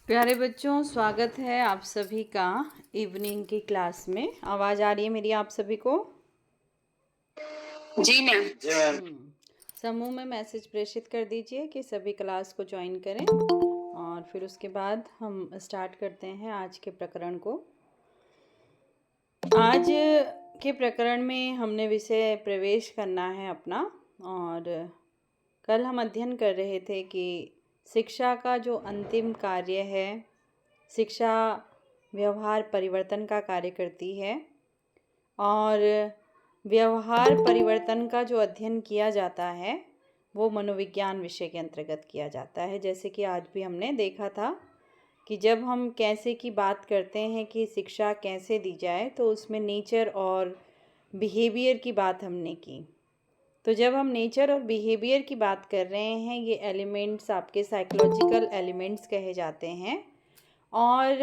प्यारे बच्चों, स्वागत है आप सभी का इवनिंग की क्लास में। आवाज़ आ रही है मेरी आप सभी को? जी मैम। समूह में मैसेज प्रेषित कर दीजिए कि सभी क्लास को ज्वाइन करें और फिर उसके बाद हम स्टार्ट करते हैं आज के प्रकरण को। आज के प्रकरण में हमने विषय प्रवेश करना है अपना। और कल हम अध्ययन कर रहे थे कि शिक्षा का जो अंतिम कार्य है, शिक्षा व्यवहार परिवर्तन का कार्य करती है और व्यवहार परिवर्तन का जो अध्ययन किया जाता है वो मनोविज्ञान विषय के अंतर्गत किया जाता है। जैसे कि आज भी हमने देखा था कि जब हम कैसे की बात करते हैं कि शिक्षा कैसे दी जाए, तो उसमें नेचर और बिहेवियर की बात हमने की। तो जब हम नेचर और बिहेवियर की बात कर रहे हैं, ये एलिमेंट्स आपके साइकोलॉजिकल एलिमेंट्स कहे जाते हैं। और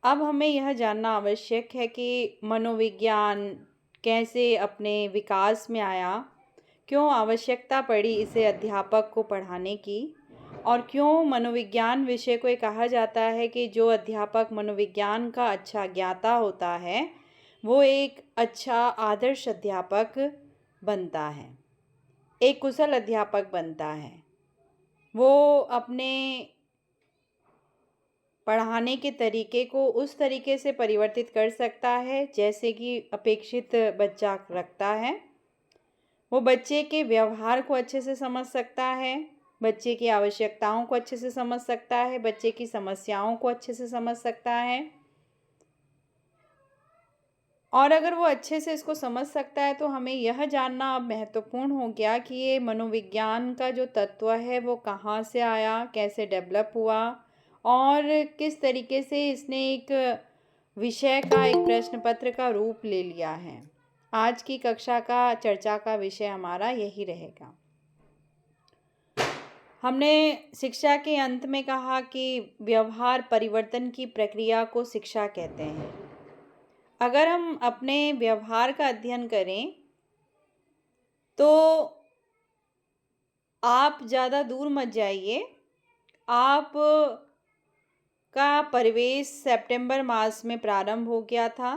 अब हमें यह जानना आवश्यक है कि मनोविज्ञान कैसे अपने विकास में आया, क्यों आवश्यकता पड़ी इसे अध्यापक को पढ़ाने की, और क्यों मनोविज्ञान विषय को कहा जाता है कि जो अध्यापक मनोविज्ञान का अच्छा ज्ञाता होता है वो एक अच्छा आदर्श अध्यापक बनता है, एक कुशल अध्यापक बनता है। वो अपने पढ़ाने के तरीके को उस तरीके से परिवर्तित कर सकता है जैसे कि अपेक्षित बच्चा रखता है। वो बच्चे के व्यवहार को अच्छे से समझ सकता है, बच्चे की आवश्यकताओं को अच्छे से समझ सकता है, बच्चे की समस्याओं को अच्छे से समझ सकता है। और अगर वो अच्छे से इसको समझ सकता है तो हमें यह जानना अब महत्वपूर्ण हो गया कि ये मनोविज्ञान का जो तत्व है वो कहाँ से आया, कैसे डेवलप हुआ और किस तरीके से इसने एक विषय का, एक प्रश्न पत्र का रूप ले लिया है। आज की कक्षा का चर्चा का विषय हमारा यही रहेगा। हमने शिक्षा के अंत में कहा कि व्यवहार परिवर्तन की प्रक्रिया को शिक्षा कहते हैं। अगर हम अपने व्यवहार का अध्ययन करें तो आप ज़्यादा दूर मत जाइए। आप का प्रवेश सितंबर मास में प्रारंभ हो गया था,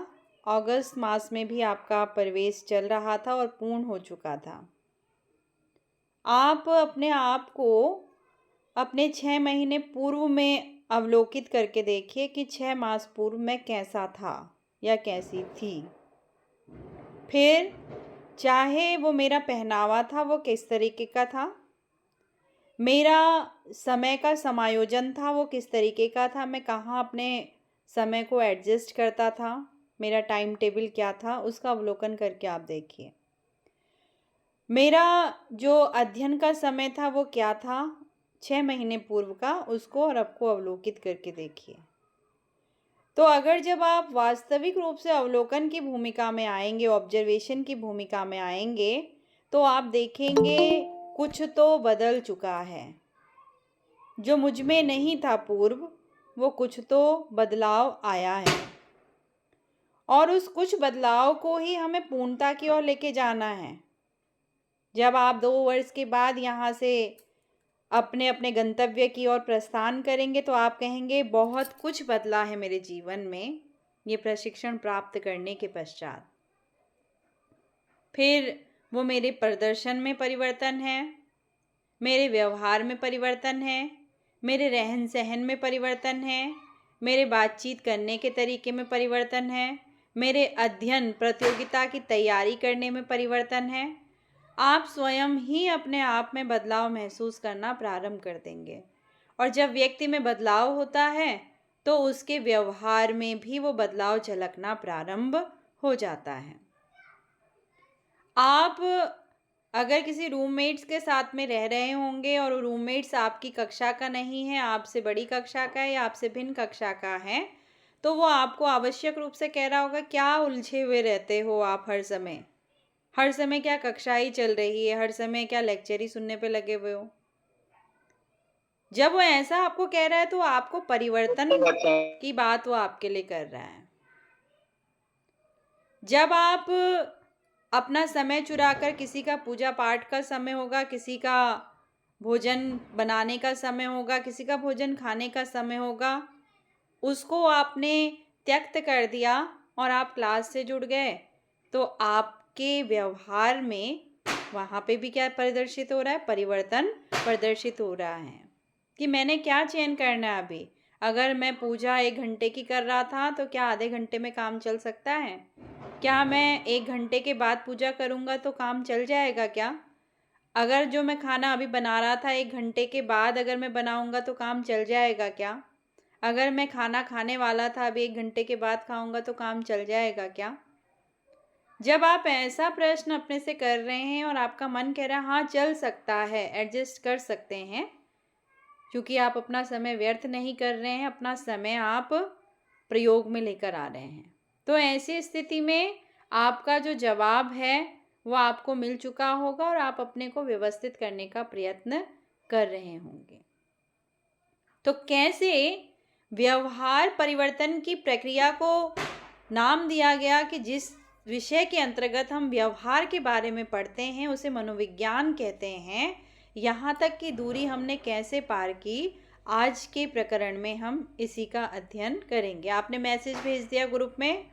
अगस्त मास में भी आपका प्रवेश चल रहा था और पूर्ण हो चुका था। आप अपने आप को अपने 6 महीने पूर्व में अवलोकित करके देखिए कि 6 मास पूर्व में कैसा था या कैसी थी। फिर चाहे वो मेरा पहनावा था वो किस तरीके का था, मेरा समय का समायोजन था वो किस तरीके का था, मैं कहाँ अपने समय को एडजस्ट करता था, मेरा टाइम टेबल क्या था, उसका अवलोकन करके आप देखिए। मेरा जो अध्ययन का समय था वो क्या था 6 महीने पूर्व का, उसको और अब को अवलोकित करके देखिए। तो अगर जब आप वास्तविक रूप से अवलोकन की भूमिका में आएंगे, ऑब्जर्वेशन की भूमिका में आएंगे, तो आप देखेंगे कुछ तो बदल चुका है। जो मुझ में नहीं था पूर्व, वो कुछ तो बदलाव आया है और उस कुछ बदलाव को ही हमें पूर्णता की ओर लेके जाना है। जब आप 2 वर्ष के बाद यहाँ से अपने अपने गंतव्य की ओर प्रस्थान करेंगे तो आप कहेंगे बहुत कुछ बदला है मेरे जीवन में ये प्रशिक्षण प्राप्त करने के पश्चात। फिर वो मेरे प्रदर्शन में परिवर्तन है, मेरे व्यवहार में परिवर्तन है, मेरे रहन सहन में परिवर्तन है, मेरे बातचीत करने के तरीके में परिवर्तन है, मेरे अध्ययन प्रतियोगिता की तैयारी करने में परिवर्तन है। आप स्वयं ही अपने आप में बदलाव महसूस करना प्रारंभ कर देंगे। और जब व्यक्ति में बदलाव होता है तो उसके व्यवहार में भी वो बदलाव झलकना प्रारंभ हो जाता है। आप अगर किसी रूममेट्स के साथ में रह रहे होंगे और रूममेट्स आपकी कक्षा का नहीं है, आपसे बड़ी कक्षा का है या आपसे भिन्न कक्षा का है, तो वो आपको आवश्यक रूप से कह रहा होगा क्या उलझे हुए रहते हो आप, हर समय क्या कक्षा ही चल रही है, हर समय क्या लेक्चर ही सुनने पे लगे हुए हो। जब वो ऐसा आपको कह रहा है तो आपको परिवर्तन की बात वो आपके लिए कर रहा है। जब आप अपना समय चुराकर, किसी का पूजा पाठ का समय होगा, किसी का भोजन बनाने का समय होगा, किसी का भोजन खाने का समय होगा, उसको आपने त्यक्त कर दिया और आप क्लास से जुड़ गए, तो आपके व्यवहार में वहाँ पे भी क्या प्रदर्शित हो रहा है? परिवर्तन प्रदर्शित हो रहा है कि मैंने क्या चयन करना है अभी। अगर मैं पूजा 1 घंटे की कर रहा था तो क्या आधे घंटे में काम चल सकता है? क्या मैं 1 घंटे के बाद पूजा करूँगा तो काम चल जाएगा क्या? अगर जो मैं खाना अभी बना रहा था 1 घंटे के बाद अगर मैं बनाऊँगा तो काम चल जाएगा क्या? अगर मैं खाना खाने वाला था अभी 1 घंटे के बाद खाऊँगा तो काम चल जाएगा क्या? जब आप ऐसा प्रश्न अपने से कर रहे हैं और आपका मन कह रहा है हाँ चल सकता है, एडजस्ट कर सकते हैं, क्योंकि आप अपना समय व्यर्थ नहीं कर रहे हैं, अपना समय आप प्रयोग में लेकर आ रहे हैं, तो ऐसी स्थिति में आपका जो जवाब है वो आपको मिल चुका होगा और आप अपने को व्यवस्थित करने का प्रयत्न कर रहे होंगे। तो कैसे व्यवहार परिवर्तन की प्रक्रिया को नाम दिया गया कि जिस विषय के अंतर्गत हम व्यवहार के बारे में पढ़ते हैं उसे मनोविज्ञान कहते हैं। यहाँ तक की दूरी हमने कैसे पार की, आज के प्रकरण में हम इसी का अध्ययन करेंगे। आपने मैसेज भेज दिया ग्रुप में?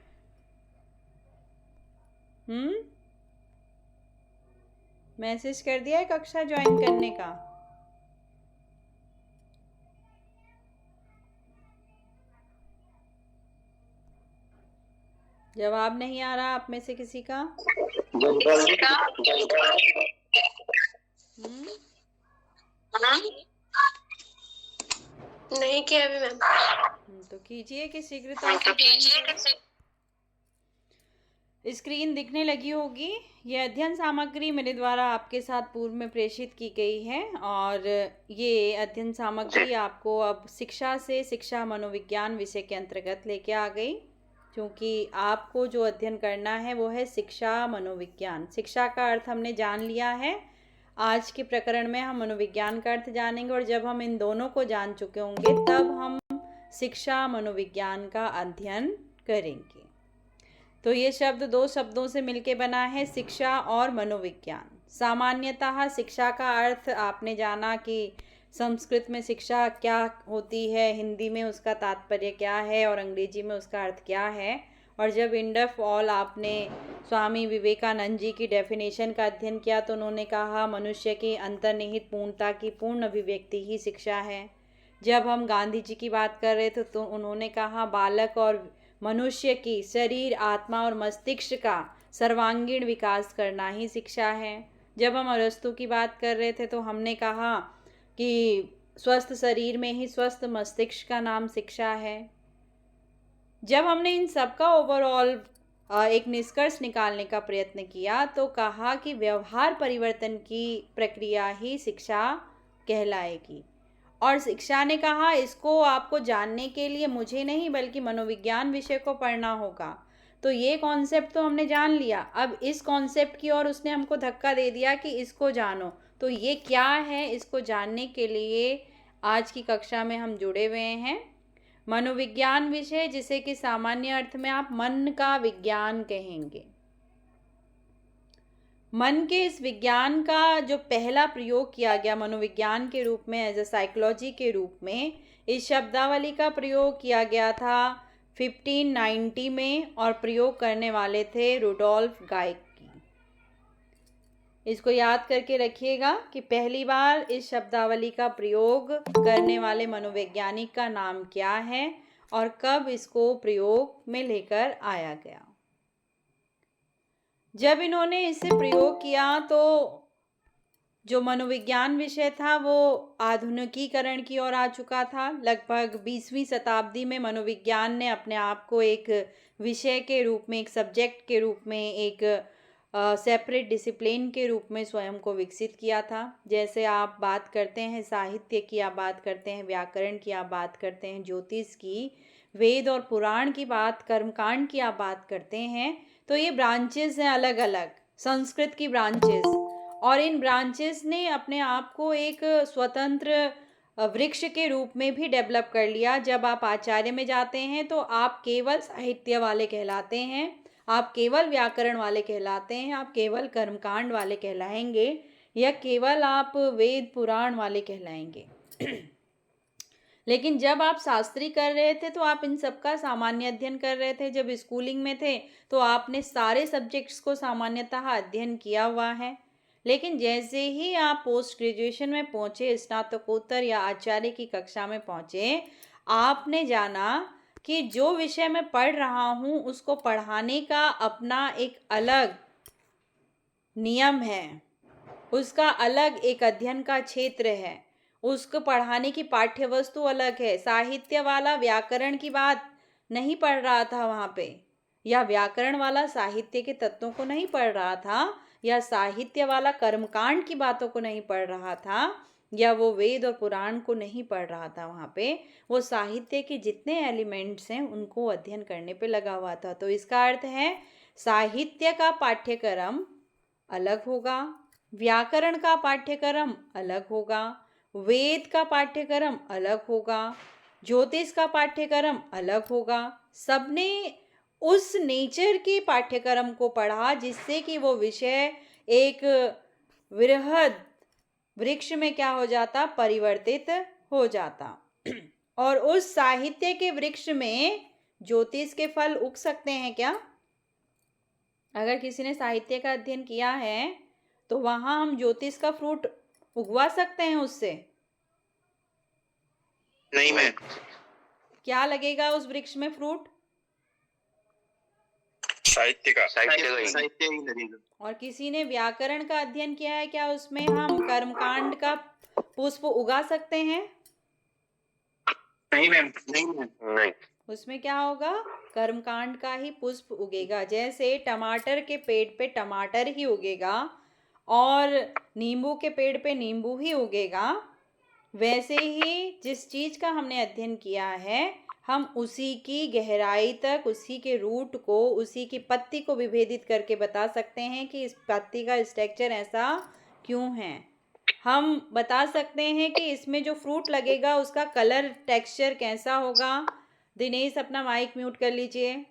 मैसेज कर दिया है कक्षा ज्वाइन करने का? जवाब नहीं आ रहा आप में से किसी का? नहीं किया अभी मैम। तो कीजिए कि शीघ्रता से। स्क्रीन दिखने लगी होगी। यह अध्ययन सामग्री मेरे द्वारा आपके साथ पूर्व में प्रेषित की गई है और ये अध्ययन सामग्री आपको अब शिक्षा से शिक्षा मनोविज्ञान विषय के अंतर्गत लेके आ गई, क्योंकि आपको जो अध्ययन करना है वो है शिक्षा मनोविज्ञान। शिक्षा का अर्थ हमने जान लिया है। आज के प्रकरण में हम मनोविज्ञान का अर्थ जानेंगे और जब हम इन दोनों को जान चुके होंगे तब हम शिक्षा मनोविज्ञान का अध्ययन करेंगे। तो ये शब्द 2 शब्दों से मिलके बना है, शिक्षा और मनोविज्ञान। सामान्यतः शिक्षा का अर्थ आपने जाना कि संस्कृत में शिक्षा क्या होती है, हिंदी में उसका तात्पर्य क्या है और अंग्रेजी में उसका अर्थ क्या है। और जब इंड ऑफ ऑल आपने स्वामी विवेकानंद जी की डेफिनेशन का अध्ययन किया तो उन्होंने कहा मनुष्य की अंतर्निहित पूर्णता की पूर्ण अभिव्यक्ति ही शिक्षा है। जब हम गांधी जी की बात कर रहे थे तो उन्होंने कहा बालक और मनुष्य की शरीर, आत्मा और मस्तिष्क का सर्वांगीण विकास करना ही शिक्षा है। जब हम अरस्तु की बात कर रहे थे तो हमने कहा कि स्वस्थ शरीर में ही स्वस्थ मस्तिष्क का नाम शिक्षा है। जब हमने इन सब का ओवरऑल एक निष्कर्ष निकालने का प्रयत्न किया तो कहा कि व्यवहार परिवर्तन की प्रक्रिया ही शिक्षा कहलाएगी। और शिक्षा ने कहा इसको आपको जानने के लिए मुझे नहीं बल्कि मनोविज्ञान विषय को पढ़ना होगा। तो ये कॉन्सेप्ट तो हमने जान लिया, अब इस कॉन्सेप्ट की ओर उसने हमको धक्का दे दिया कि इसको जानो। तो ये क्या है, इसको जानने के लिए आज की कक्षा में हम जुड़े हुए हैं। मनोविज्ञान विषय, जिसे कि सामान्य अर्थ में आप मन का विज्ञान कहेंगे। मन के इस विज्ञान का जो पहला प्रयोग किया गया मनोविज्ञान के रूप में, एज ए साइकोलॉजी के रूप में, इस शब्दावली का प्रयोग किया गया था 1590 में और प्रयोग करने वाले थे रुडोल्फ गाइकी। इसको याद करके रखिएगा कि पहली बार इस शब्दावली का प्रयोग करने वाले मनोवैज्ञानिक का नाम क्या है और कब इसको प्रयोग में लेकर आया गया। जब इन्होंने इसे प्रयोग किया तो जो मनोविज्ञान विषय था वो आधुनिकीकरण की ओर आ चुका था। लगभग 20वीं शताब्दी में मनोविज्ञान ने अपने आप को एक विषय के रूप में, एक सब्जेक्ट के रूप में, एक सेपरेट डिसिप्लिन के रूप में स्वयं को विकसित किया था। जैसे आप बात करते हैं साहित्य की, आप बात करते हैं व्याकरण की, आप बात करते हैं ज्योतिष की, वेद और पुराण की बात, कर्मकांड की आप बात करते हैं, तो ये ब्रांचेस हैं अलग अलग, संस्कृत की ब्रांचेस। और इन ब्रांचेस ने अपने आप को एक स्वतंत्र वृक्ष के रूप में भी डेवलप कर लिया। जब आप आचार्य में जाते हैं तो आप केवल साहित्य वाले कहलाते हैं, आप केवल व्याकरण वाले कहलाते हैं, आप केवल कर्मकांड वाले कहलाएंगे। या केवल आप वेद पुराण वाले कहलाएंगे। लेकिन जब आप शास्त्री कर रहे थे तो आप इन सब का सामान्य अध्ययन कर रहे थे। जब स्कूलिंग में थे तो आपने सारे सब्जेक्ट्स को सामान्यतः अध्ययन किया हुआ है। लेकिन जैसे ही आप पोस्ट ग्रेजुएशन में पहुंचे, स्नातकोत्तर या आचार्य की कक्षा में पहुंचे, आपने जाना कि जो विषय मैं पढ़ रहा हूँ उसको पढ़ाने का अपना एक अलग नियम है, उसका अलग एक अध्ययन का क्षेत्र है, उसको पढ़ाने की पाठ्य वस्तु अलग है। साहित्य वाला व्याकरण की बात नहीं पढ़ रहा था वहाँ पे, या व्याकरण वाला साहित्य के तत्वों को नहीं पढ़ रहा था, या साहित्य वाला कर्मकांड की बातों को नहीं पढ़ रहा था, या वो वेद और पुराण को नहीं पढ़ रहा था। वहाँ पे वो साहित्य के जितने एलिमेंट्स हैं उनको अध्ययन करने पे लगा हुआ था। तो इसका अर्थ है साहित्य का पाठ्यक्रम अलग होगा, व्याकरण का पाठ्यक्रम अलग होगा, वेद का पाठ्यक्रम अलग होगा, ज्योतिष का पाठ्यक्रम अलग होगा। सबने उस नेचर के पाठ्यक्रम को पढ़ा जिससे कि वो विषय एक वृहद वृक्ष में क्या हो जाता, परिवर्तित हो जाता। और उस साहित्य के वृक्ष में ज्योतिष के फल उग सकते हैं क्या? अगर किसी ने साहित्य का अध्ययन किया है तो वहां हम ज्योतिष का फ्रूट उगवा सकते हैं उससे? नहीं मैम। क्या लगेगा उस वृक्ष में फ्रूट? साहित्य ही लगेगा। और किसी ने व्याकरण का अध्ययन किया है, क्या उसमें हम कर्मकांड का पुष्प उगा सकते हैं? नहीं मैम। नहीं। उसमें क्या होगा, कर्मकांड का ही पुष्प उगेगा। जैसे टमाटर के पेड़ पे टमाटर ही उगेगा और नींबू के पेड़ पे नींबू ही उगेगा, वैसे ही जिस चीज़ का हमने अध्ययन किया है हम उसी की गहराई तक, उसी के रूट को, उसी की पत्ती को विभेदित करके बता सकते हैं कि इस पत्ती का स्ट्रक्चर ऐसा क्यों है। हम बता सकते हैं कि इसमें जो फ्रूट लगेगा उसका कलर टेक्सचर कैसा होगा। दिनेश अपना माइक म्यूट कर लीजिए।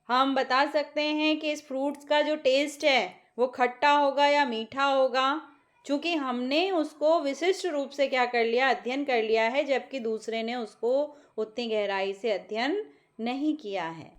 हम बता सकते हैं कि इस फ्रूट्स का जो टेस्ट है वो खट्टा होगा या मीठा होगा, क्योंकि हमने उसको विशिष्ट रूप से क्या कर लिया, अध्ययन कर लिया है, जबकि दूसरे ने उसको उतनी गहराई से अध्ययन नहीं किया है।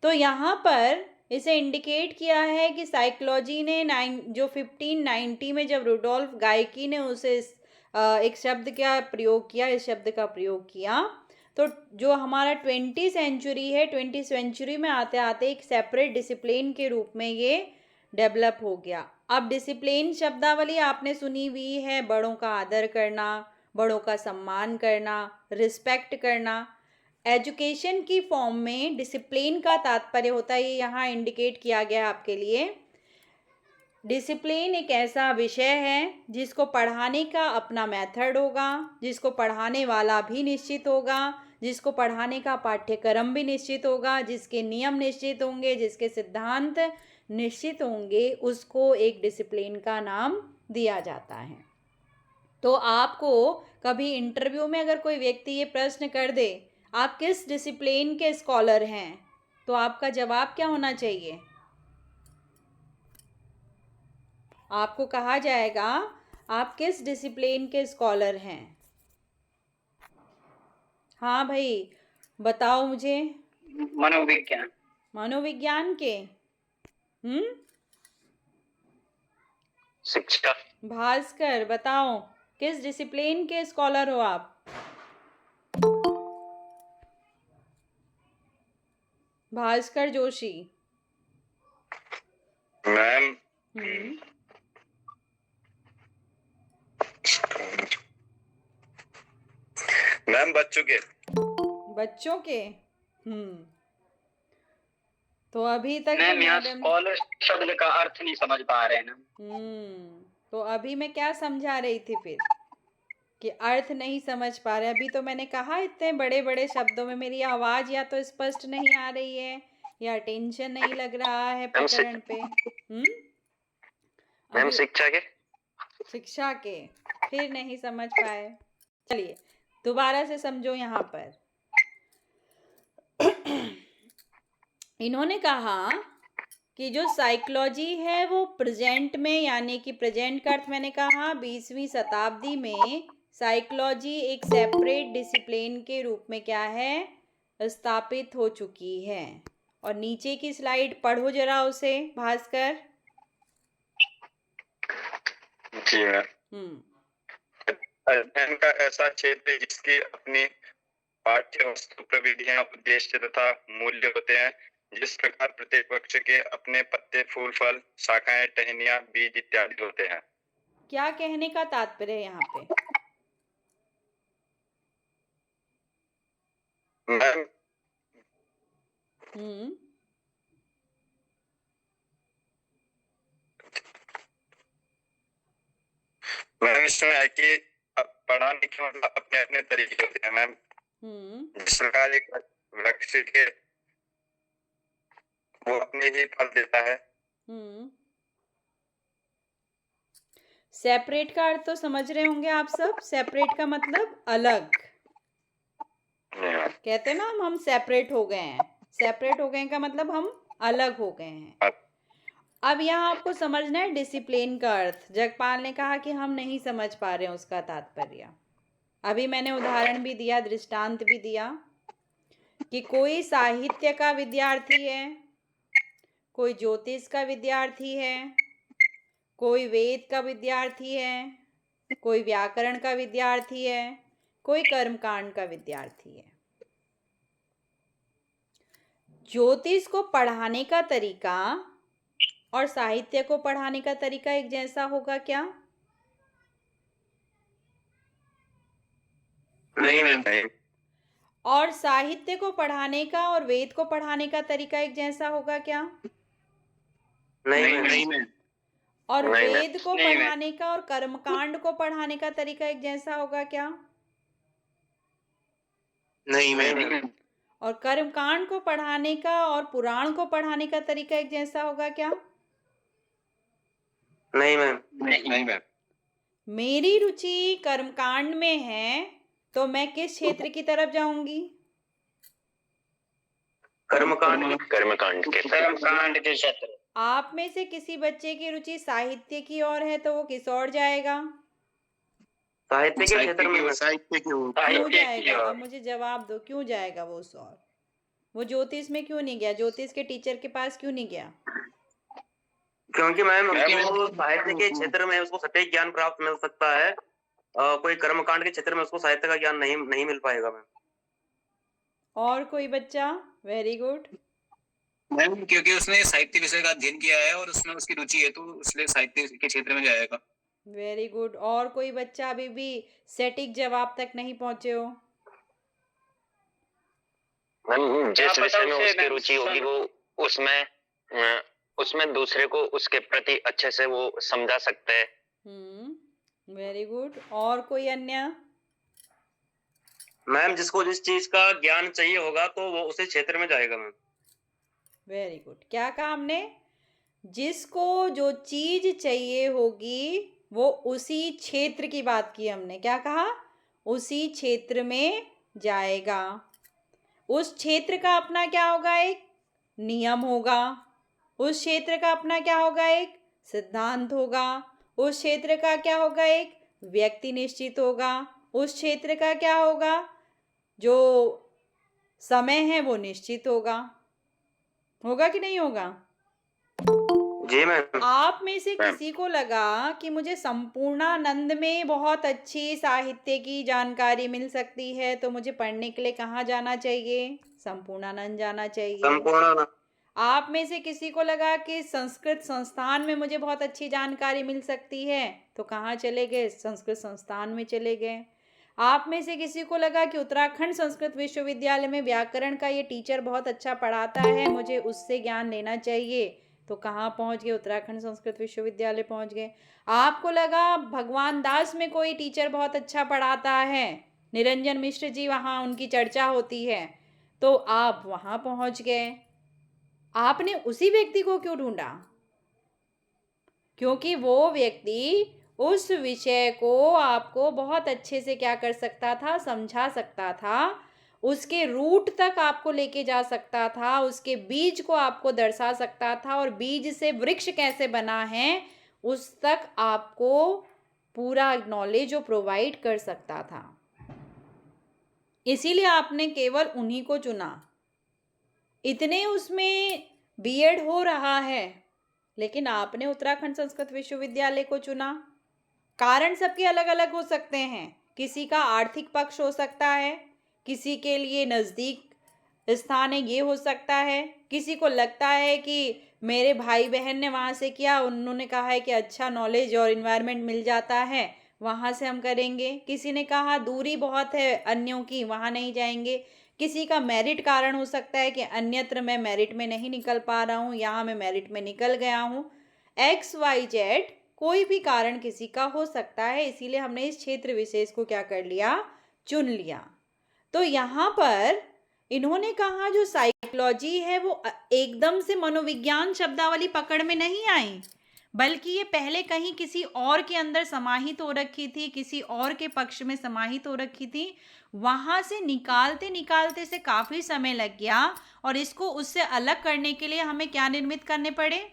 तो यहाँ पर इसे इंडिकेट किया है कि साइकोलॉजी ने जो 1590 में जब रुडोल्फ गायकी ने उसे एक शब्द का प्रयोग किया, इस शब्द का प्रयोग किया, तो जो हमारा 20वीं सेंचुरी है, 20वीं सेंचुरी में आते आते एक सेपरेट डिसिप्लिन के रूप में ये डेवलप हो गया। अब डिसिप्लिन शब्दावली आपने सुनी हुई है, बड़ों का आदर करना, बड़ों का सम्मान करना, रिस्पेक्ट करना। एजुकेशन की फॉर्म में डिसिप्लिन का तात्पर्य होता है, ये यहाँ इंडिकेट किया गया आपके लिए। डिसिप्लिन एक ऐसा विषय है जिसको पढ़ाने का अपना मेथड होगा, जिसको पढ़ाने वाला भी निश्चित होगा, जिसको पढ़ाने का पाठ्यक्रम भी निश्चित होगा, जिसके नियम निश्चित होंगे, जिसके सिद्धांत निश्चित होंगे, उसको एक डिसिप्लिन का नाम दिया जाता है। तो आपको कभी इंटरव्यू में अगर कोई व्यक्ति ये प्रश्न कर दे आप किस डिसिप्लिन के स्कॉलर हैं, तो आपका जवाब क्या होना चाहिए? आपको कहा जाएगा आप किस डिसिप्लिन के स्कॉलर हैं। हाँ भाई बताओ मुझे। मनोविज्ञान। मनोविज्ञान के? शिक्षा। भास्कर बताओ किस डिसिप्लिन के स्कॉलर हो आप? भास्कर जोशी। मैम बच्चों के। बच्चों के? तो अभी तक मैम यहाँ स्कॉलर शब्द का अर्थ नहीं समझ पा रहे हैं ना। तो अभी मैं क्या समझा रही थी फिर कि अर्थ नहीं समझ पा रहे? अभी तो मैंने कहा इतने बड़े बड़े शब्दों में मेरी आवाज या तो स्पष्ट नहीं आ रही है या टेंशन नहीं लग रहा है प्रकरण पे। मैम शिक्षा के? शिक्षा के फिर नहीं समझ पाए। चलिए दोबारा से समझो। यहाँ पर इन्होंने कहा कि जो साइकोलॉजी है वो प्रेजेंट में, यानी कि प्रेजेंट का अर्थ मैंने कहा 20वीं शताब्दी में साइकोलॉजी एक सेपरेट डिसिप्लिन के रूप में क्या है, स्थापित हो चुकी है। और नीचे की स्लाइड पढ़ो जरा उसे भास्कर। जी मैम। अध्ययन का ऐसा क्षेत्र जिसकी अपनी पाठ्य वस्तु, प्रविधियां, उद्देश्य तथा मूल्य होते हैं। जिस प्रकार प्रत्येक वृक्ष के अपने पत्ते, फूल, फल, शाखाएं, टहनियां, बीज इत्यादि होते हैं। क्या कहने का तात्पर्य है यहाँ पे? मैम मैम इसमें है कि पढ़ाने के मतलब अपने अपने तरीके होते हैं मैम। जिस प्रकार एक वृक्ष के वो अपने ही फल देता है। सेपरेट का अर्थ तो समझ रहे होंगे आप सब। सेपरेट का मतलब अलग। कहते हैं ना हम सेपरेट हो गए हैं। सेपरेट हो गए का मतलब हम अलग हो गए हैं। अब यहाँ आपको समझना है डिसिप्लिन का अर्थ। जगपाल ने कहा कि हम नहीं समझ पा रहे हैं उसका तात्पर्य। अभी मैंने उदाहरण भी दिया, दृष्टांत भी दिया कि कोई साहित्य का विद्यार्थी है, कोई ज्योतिष का विद्यार्थी है, कोई वेद का विद्यार्थी है, कोई व्याकरण का विद्यार्थी है, कोई कर्मकांड का विद्यार्थी है। ज्योतिष को पढ़ाने का तरीका और साहित्य को पढ़ाने का तरीका एक जैसा होगा क्या? नहीं। और साहित्य को पढ़ाने का और वेद को पढ़ाने का तरीका एक जैसा होगा क्या? नहीं। और वेद को पढ़ाने का और कर्मकांड को पढ़ाने का तरीका एक जैसा होगा क्या? नहीं। और कर्मकांड को पढ़ाने का और पुराण को पढ़ाने का तरीका एक जैसा होगा क्या? नहीं मैम। मेरी रुचि कर्मकांड में है तो मैं किस क्षेत्र की तरफ जाऊंगी? कर्मकांड के क्षेत्र। आप में से किसी बच्चे की रुचि साहित्य की ओर है तो वो किस ओर जाएगा? साहित्य के क्षेत्र में। क्यों जाएगा? अब मुझे जवाब दो, क्यों जाएगा वो उस ओर? वो ज्योतिष में क्यों नहीं गया? ज्योतिष के टीचर के पास क्यों नहीं गया? क्योंकि मैम उसको साहित्य के क्षेत्र में उसको सटीक ज्ञान प्राप्त मिल सकता है। कोई कर्मकांड के क्षेत्र में उसको साहित्य का ज्ञान नहीं मिल पाएगा मैम। और कोई बच्चा? वेरी गुड मैम, क्योंकि उसने साहित्य विषय का अध्ययन किया है और उसमें उसकी रुचि है तो इसलिए साहित्य के क्षेत्र में जाएगा। Very good. और कोई बच्चा अभी भी सटीक जवाब तक नहीं पहुंचे हो? मैम जिस विषय में उसकी रुचि होगी वो उसमें दूसरे को उसके प्रति अच्छे से वो समझा सकते हैं। Very good. और कोई अन्य? मैम जिसको जिस चीज का ज्ञान चाहिए होगा तो वो उसी क्षेत्र में जाएगा मैम। Very good. क्या कहा हमने? जिसको जो चीज चाहिए होगी वो उसी क्षेत्र की बात की हमने। क्या कहा? उसी क्षेत्र में जाएगा। उस क्षेत्र का अपना क्या होगा? एक नियम होगा। उस क्षेत्र का अपना क्या होगा? एक सिद्धांत होगा। उस क्षेत्र का क्या होगा? एक व्यक्ति निश्चित होगा। उस क्षेत्र का क्या होगा? जो समय है वो निश्चित होगा। होगा कि नहीं होगा? जी मैम। आप में से किसी को लगा कि मुझे संपूर्णानंद में बहुत अच्छी साहित्य की जानकारी मिल सकती है तो मुझे पढ़ने के लिए कहाँ जाना चाहिए? संपूर्णानंद जाना चाहिए। आप में से किसी को लगा कि संस्कृत संस्थान में मुझे बहुत अच्छी जानकारी मिल सकती है तो कहाँ चले गए? संस्कृत संस्थान में चले गए। आप में से किसी को लगा कि उत्तराखंड संस्कृत विश्वविद्यालय में व्याकरण का ये टीचर बहुत अच्छा पढ़ाता है, मुझे उससे ज्ञान लेना चाहिए, तो कहाँ पहुँच गए? उत्तराखंड संस्कृत विश्वविद्यालय पहुँच गए। आपको लगा भगवान दास में कोई टीचर बहुत अच्छा पढ़ाता है, निरंजन मिश्र जी, वहाँ उनकी चर्चा होती है, तो आप वहाँ पहुँच गए। आपने उसी व्यक्ति को क्यों ढूंढा? क्योंकि वो व्यक्ति उस विषय को आपको बहुत अच्छे से क्या कर सकता था? समझा सकता था। उसके रूट तक आपको लेके जा सकता था, उसके बीज को आपको दर्शा सकता था, और बीज से वृक्ष कैसे बना है उस तक आपको पूरा नॉलेज वो प्रोवाइड कर सकता था। इसीलिए आपने केवल उन्हीं को चुना। इतने उसमें बीएड हो रहा है, लेकिन आपने उत्तराखंड संस्कृत विश्वविद्यालय को चुना। कारण सबके अलग अलग हो सकते हैं। किसी का आर्थिक पक्ष हो सकता है, किसी के लिए नज़दीक स्थान है ये हो सकता है, किसी को लगता है कि मेरे भाई बहन ने वहाँ से किया, उन्होंने कहा है कि अच्छा नॉलेज और इन्वायरमेंट मिल जाता है, वहाँ से हम करेंगे। किसी ने कहा दूरी बहुत है अन्यों की, वहाँ नहीं जाएंगे। किसी का मेरिट कारण हो सकता है कि अन्यत्र मैं मेरिट में नहीं निकल पा रहा हूँ, यहाँ मैं मेरिट में निकल गया हूँ। XYZ कोई भी कारण किसी का हो सकता है, इसीलिए हमने इस क्षेत्र विशेष को क्या कर लिया, चुन लिया। तो यहाँ पर इन्होंने कहा जो साइकोलॉजी है वो एकदम से मनोविज्ञान शब्दावली पकड़ में नहीं आई, बल्कि ये पहले कहीं किसी और के अंदर समाहित हो रखी थी, किसी और के पक्ष में समाहित हो रखी थी। वहाँ से निकालते निकालते से काफ़ी समय लग गया, और इसको उससे अलग करने के लिए हमें क्या निर्मित करने पड़े,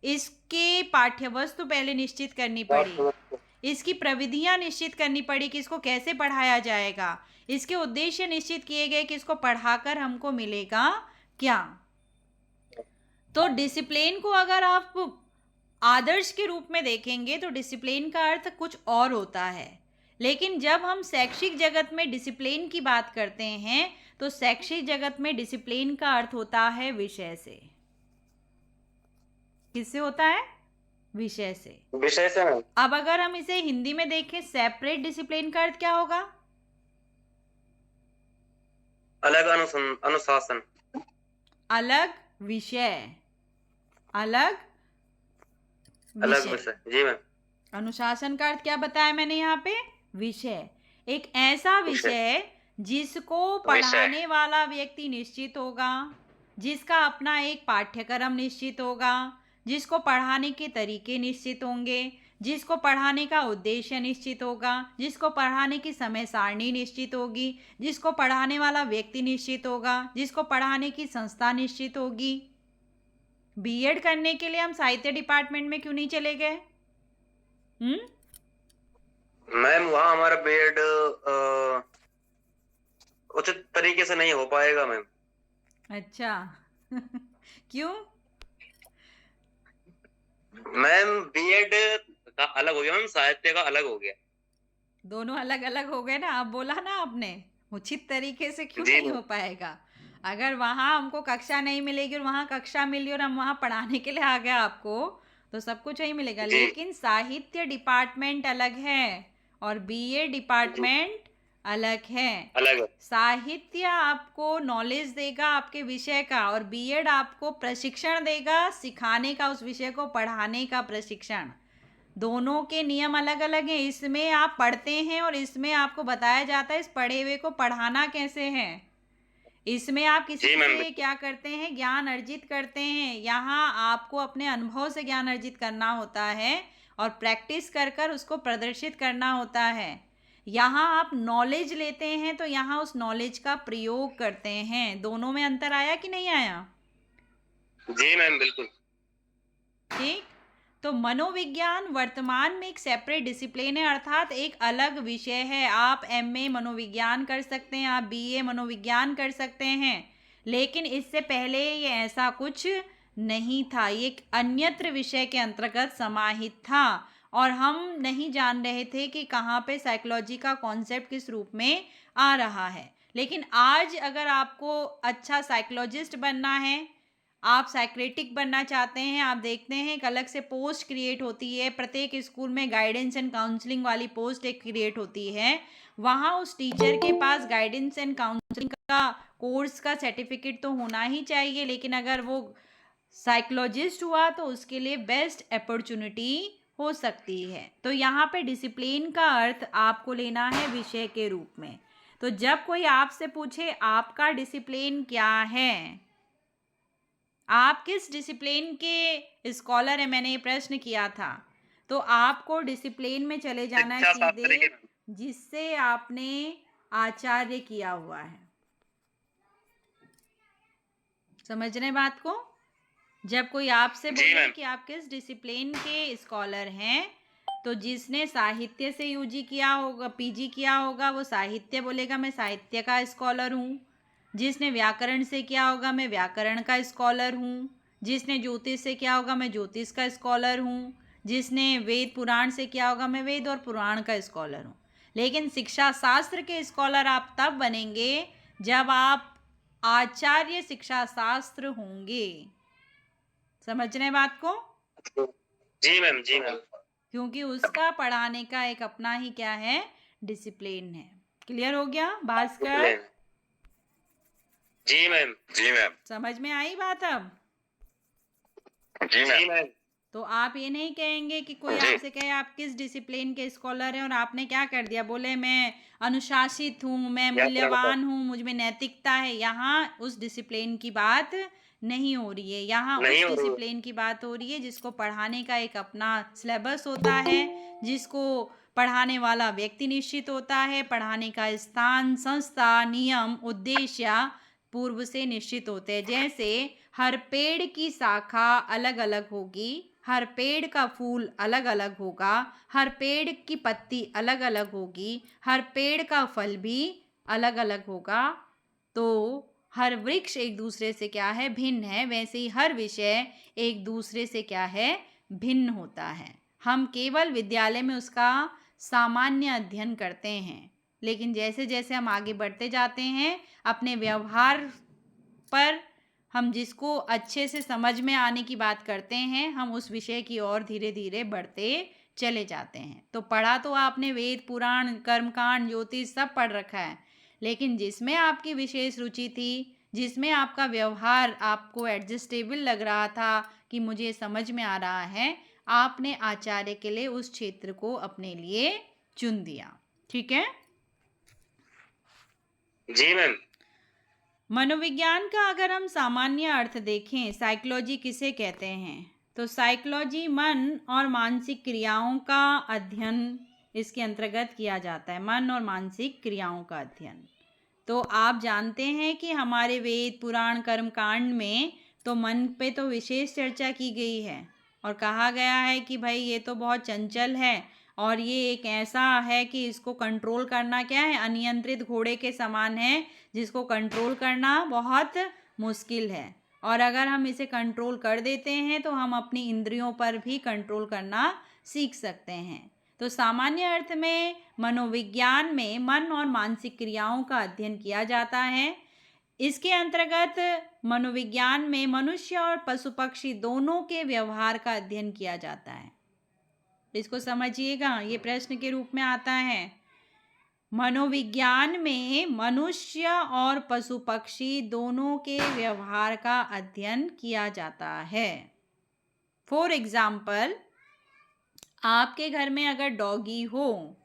इसके पाठ्यवस्तु पहले निश्चित करनी पड़ी, इसकी प्रविधियां निश्चित करनी पड़ी कि इसको कैसे पढ़ाया जाएगा, इसके उद्देश्य निश्चित किए गए कि इसको पढ़ाकर हमको मिलेगा क्या। तो डिसिप्लिन को अगर आप आदर्श के रूप में देखेंगे तो डिसिप्लिन का अर्थ कुछ और होता है, लेकिन जब हम शैक्षिक जगत में डिसिप्लिन की बात करते हैं तो शैक्षिक जगत में डिसिप्लिन का अर्थ होता है विषय से। किससे होता है, विषय से। विषय से मैम। अब अगर हम इसे हिंदी में देखें, सेपरेट डिसिप्लिन का अर्थ क्या होगा, अलग अनुशासन, अलग विषय, अलग विषय। जी मैम। अनुशासन का अर्थ क्या बताया मैंने यहाँ पे, विषय। एक ऐसा विषय जिसको पढ़ाने वाला व्यक्ति निश्चित होगा, जिसका अपना एक पाठ्यक्रम निश्चित होगा, जिसको पढ़ाने के तरीके निश्चित होंगे, जिसको पढ़ाने का उद्देश्य निश्चित होगा, जिसको पढ़ाने की समय सारणी निश्चित होगी, जिसको पढ़ाने वाला व्यक्ति निश्चित होगा, जिसको पढ़ाने की संस्था निश्चित होगी। बीएड करने के लिए हम साहित्य डिपार्टमेंट में क्यों नहीं चले गए? मैम वहाँ हमारा बीएड उचित तरीके से नहीं हो पाएगा मैम। अच्छा क्यों? मैम बीएड का अलग हो गया मैम, साहित्य का अलग हो गया। दोनों अलग अलग हो गए ना। आप बोला ना आपने, उचित तरीके से क्यों जी नहीं हो पाएगा? अगर वहाँ हमको कक्षा नहीं मिलेगी और वहाँ कक्षा मिली और हम वहाँ पढ़ाने के लिए आ गए आपको, तो सब कुछ वही मिलेगा। लेकिन साहित्य डिपार्टमेंट अलग है और बीए डिपार्टमेंट अलग है। अलग है। साहित्य आपको नॉलेज देगा आपके विषय का, और बीएड आपको प्रशिक्षण देगा सिखाने का, उस विषय को पढ़ाने का प्रशिक्षण। दोनों के नियम अलग अलग हैं। इसमें आप पढ़ते हैं और इसमें आपको बताया जाता है इस पढ़े हुए को पढ़ाना कैसे है। इसमें आप किसी से क्या करते हैं, ज्ञान अर्जित करते हैं। यहाँ आपको अपने अनुभव से ज्ञान अर्जित करना होता है और प्रैक्टिस कर कर उसको प्रदर्शित करना होता है। यहाँ आप नॉलेज लेते हैं तो यहाँ उस नॉलेज का प्रयोग करते हैं। दोनों में अंतर आया कि नहीं आया? जी मैम बिल्कुल ठीक। तो मनोविज्ञान वर्तमान में एक सेपरेट डिसिप्लिन है, अर्थात एक अलग विषय है। आप एमए मनोविज्ञान कर सकते हैं, आप बीए मनोविज्ञान कर सकते हैं, लेकिन इससे पहले ये ऐसा कुछ नहीं था। ये एक अन्यत्र विषय के अंतर्गत समाहित था और हम नहीं जान रहे थे कि कहाँ पे साइकोलॉजी का कॉन्सेप्ट किस रूप में आ रहा है। लेकिन आज अगर आपको अच्छा साइकोलॉजिस्ट बनना है, आप साइक्रेटिक बनना चाहते हैं, आप देखते हैं एक अलग से पोस्ट क्रिएट होती है। प्रत्येक स्कूल में गाइडेंस एंड काउंसलिंग वाली पोस्ट एक क्रिएट होती है। वहाँ उस टीचर के पास गाइडेंस एंड काउंसलिंग का कोर्स का सर्टिफिकेट तो होना ही चाहिए, लेकिन अगर वो साइकोलॉजिस्ट हुआ तो उसके लिए बेस्ट अपॉर्चुनिटी हो सकती है। तो यहाँ पे डिसिप्लिन का अर्थ आपको लेना है विषय के रूप में। तो जब कोई आपसे पूछे आपका डिसिप्लिन क्या है, आप किस डिसिप्लिन के स्कॉलर है, मैंने ये प्रश्न किया था, तो आपको डिसिप्लिन में चले जाना है सीधे जिससे आपने आचार्य किया हुआ है। समझ रहे बात को? जब कोई आपसे जी बोले मैम। कि आप किस डिसिप्लिन के स्कॉलर हैं, तो जिसने साहित्य से यूजी किया होगा, पीजी किया होगा, वो साहित्य बोलेगा मैं साहित्य का स्कॉलर हूँ। जिसने व्याकरण से किया होगा मैं व्याकरण का स्कॉलर हूँ। जिसने ज्योतिष से किया होगा मैं ज्योतिष का स्कॉलर हूँ। जिसने वेद पुराण से किया होगा मैं वेद और पुराण का स्कॉलर हूँ। लेकिन शिक्षा शास्त्र के स्कॉलर आप तब बनेंगे जब आप आचार्य शिक्षा शास्त्र होंगे। समझ रहे हैं बात को? जी मैम, जी मैम। क्योंकि उसका पढ़ाने का एक अपना ही क्या है, डिसिप्लिन है। क्लियर हो गया भास्कर? जी मैम, जी मैम। समझ में आई बात अब? जी मैम। तो आप ये नहीं कहेंगे कि कोई जी। आपसे कहे आप किस डिसिप्लिन के स्कॉलर हैं और आपने क्या कर दिया, बोले मैं अनुशासित हूँ, मैं मूल्यवान हूँ, मुझ में नैतिकता है। यहाँ उस डिसिप्लिन की बात नहीं हो रही है। यहाँ उस डिसिप्लिन की बात हो रही है जिसको पढ़ाने का एक अपना सिलेबस होता है, जिसको पढ़ाने वाला व्यक्ति निश्चित होता है, पढ़ाने का स्थान, संस्था, नियम, उद्देश्य पूर्व से निश्चित होते हैं। जैसे हर पेड़ की शाखा अलग अलग होगी, हर पेड़ का फूल अलग अलग होगा, हर पेड़ की पत्ती अलग अलग होगी, हर पेड़ का फल भी अलग अलग होगा। तो हर वृक्ष एक दूसरे से क्या है, भिन्न है। वैसे ही हर विषय एक दूसरे से क्या है, भिन्न होता है। हम केवल विद्यालय में उसका सामान्य अध्ययन करते हैं, लेकिन जैसे जैसे हम आगे बढ़ते जाते हैं अपने व्यवहार पर, हम जिसको अच्छे से समझ में आने की बात करते हैं, हम उस विषय की ओर धीरे धीरे बढ़ते चले जाते हैं। तो पढ़ा तो आपने वेद पुराण कर्मकांड ज्योतिष सब पढ़ रखा है, लेकिन जिसमें आपकी विशेष रुचि थी, जिसमें आपका व्यवहार आपको एडजस्टेबल लग रहा था कि मुझे समझ में आ रहा है, आपने आचार्य के लिए उस क्षेत्र को अपने लिए चुन दिया। ठीक है? जी मैम। मनोविज्ञान का अगर हम सामान्य अर्थ देखें, साइकोलॉजी किसे कहते हैं, तो साइकोलॉजी मन और मानसिक क्रियाओं का अध्ययन इसके अंतर्गत किया जाता है। मन और मानसिक क्रियाओं का अध्ययन। तो आप जानते हैं कि हमारे वेद पुराण कर्मकांड में तो मन पे तो विशेष चर्चा की गई है और कहा गया है कि भाई ये तो बहुत चंचल है और ये एक ऐसा है कि इसको कंट्रोल करना क्या है, अनियंत्रित घोड़े के समान है, जिसको कंट्रोल करना बहुत मुश्किल है। और अगर हम इसे कंट्रोल कर देते हैं तो हम अपनी इंद्रियों पर भी कंट्रोल करना सीख सकते हैं। तो सामान्य अर्थ में मनोविज्ञान में मन और मानसिक क्रियाओं का अध्ययन किया जाता है। इसके अंतर्गत मनोविज्ञान में मनुष्य और पशु पक्षी दोनों के व्यवहार का अध्ययन किया जाता है। इसको समझिएगा, ये प्रश्न के रूप में आता है। मनोविज्ञान में मनुष्य और पशु पक्षी दोनों के व्यवहार का अध्ययन किया जाता है। फॉर एग्जाम्पल, आपके घर में अगर डॉगी हो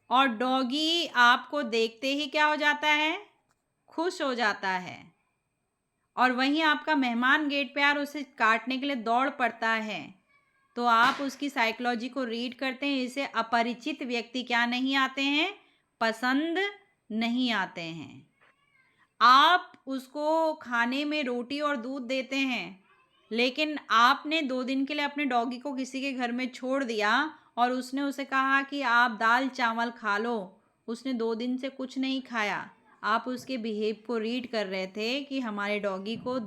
और डॉगी आपको देखते ही क्या हो जाता है, खुश हो जाता है, और वहीं आपका मेहमान गेट पे आ और उसे काटने के लिए दौड़ पड़ता है, तो आप उसकी साइकोलॉजी को रीड करते हैं। इसे अपरिचित व्यक्ति क्या नहीं आते हैं, पसंद नहीं आते हैं। आप उसको खाने में रोटी और दूध देते हैं, लेकिन आपने 2 दिन के लिए अपने डॉगी को किसी के घर में छोड़ दिया और उसने उसे कहा कि आप दाल चावल खा लो। उसने 2 दिन से कुछ नहीं खाया। आप उसके बिहेव को रीड कर रहे थे कि हमारे डॉगी को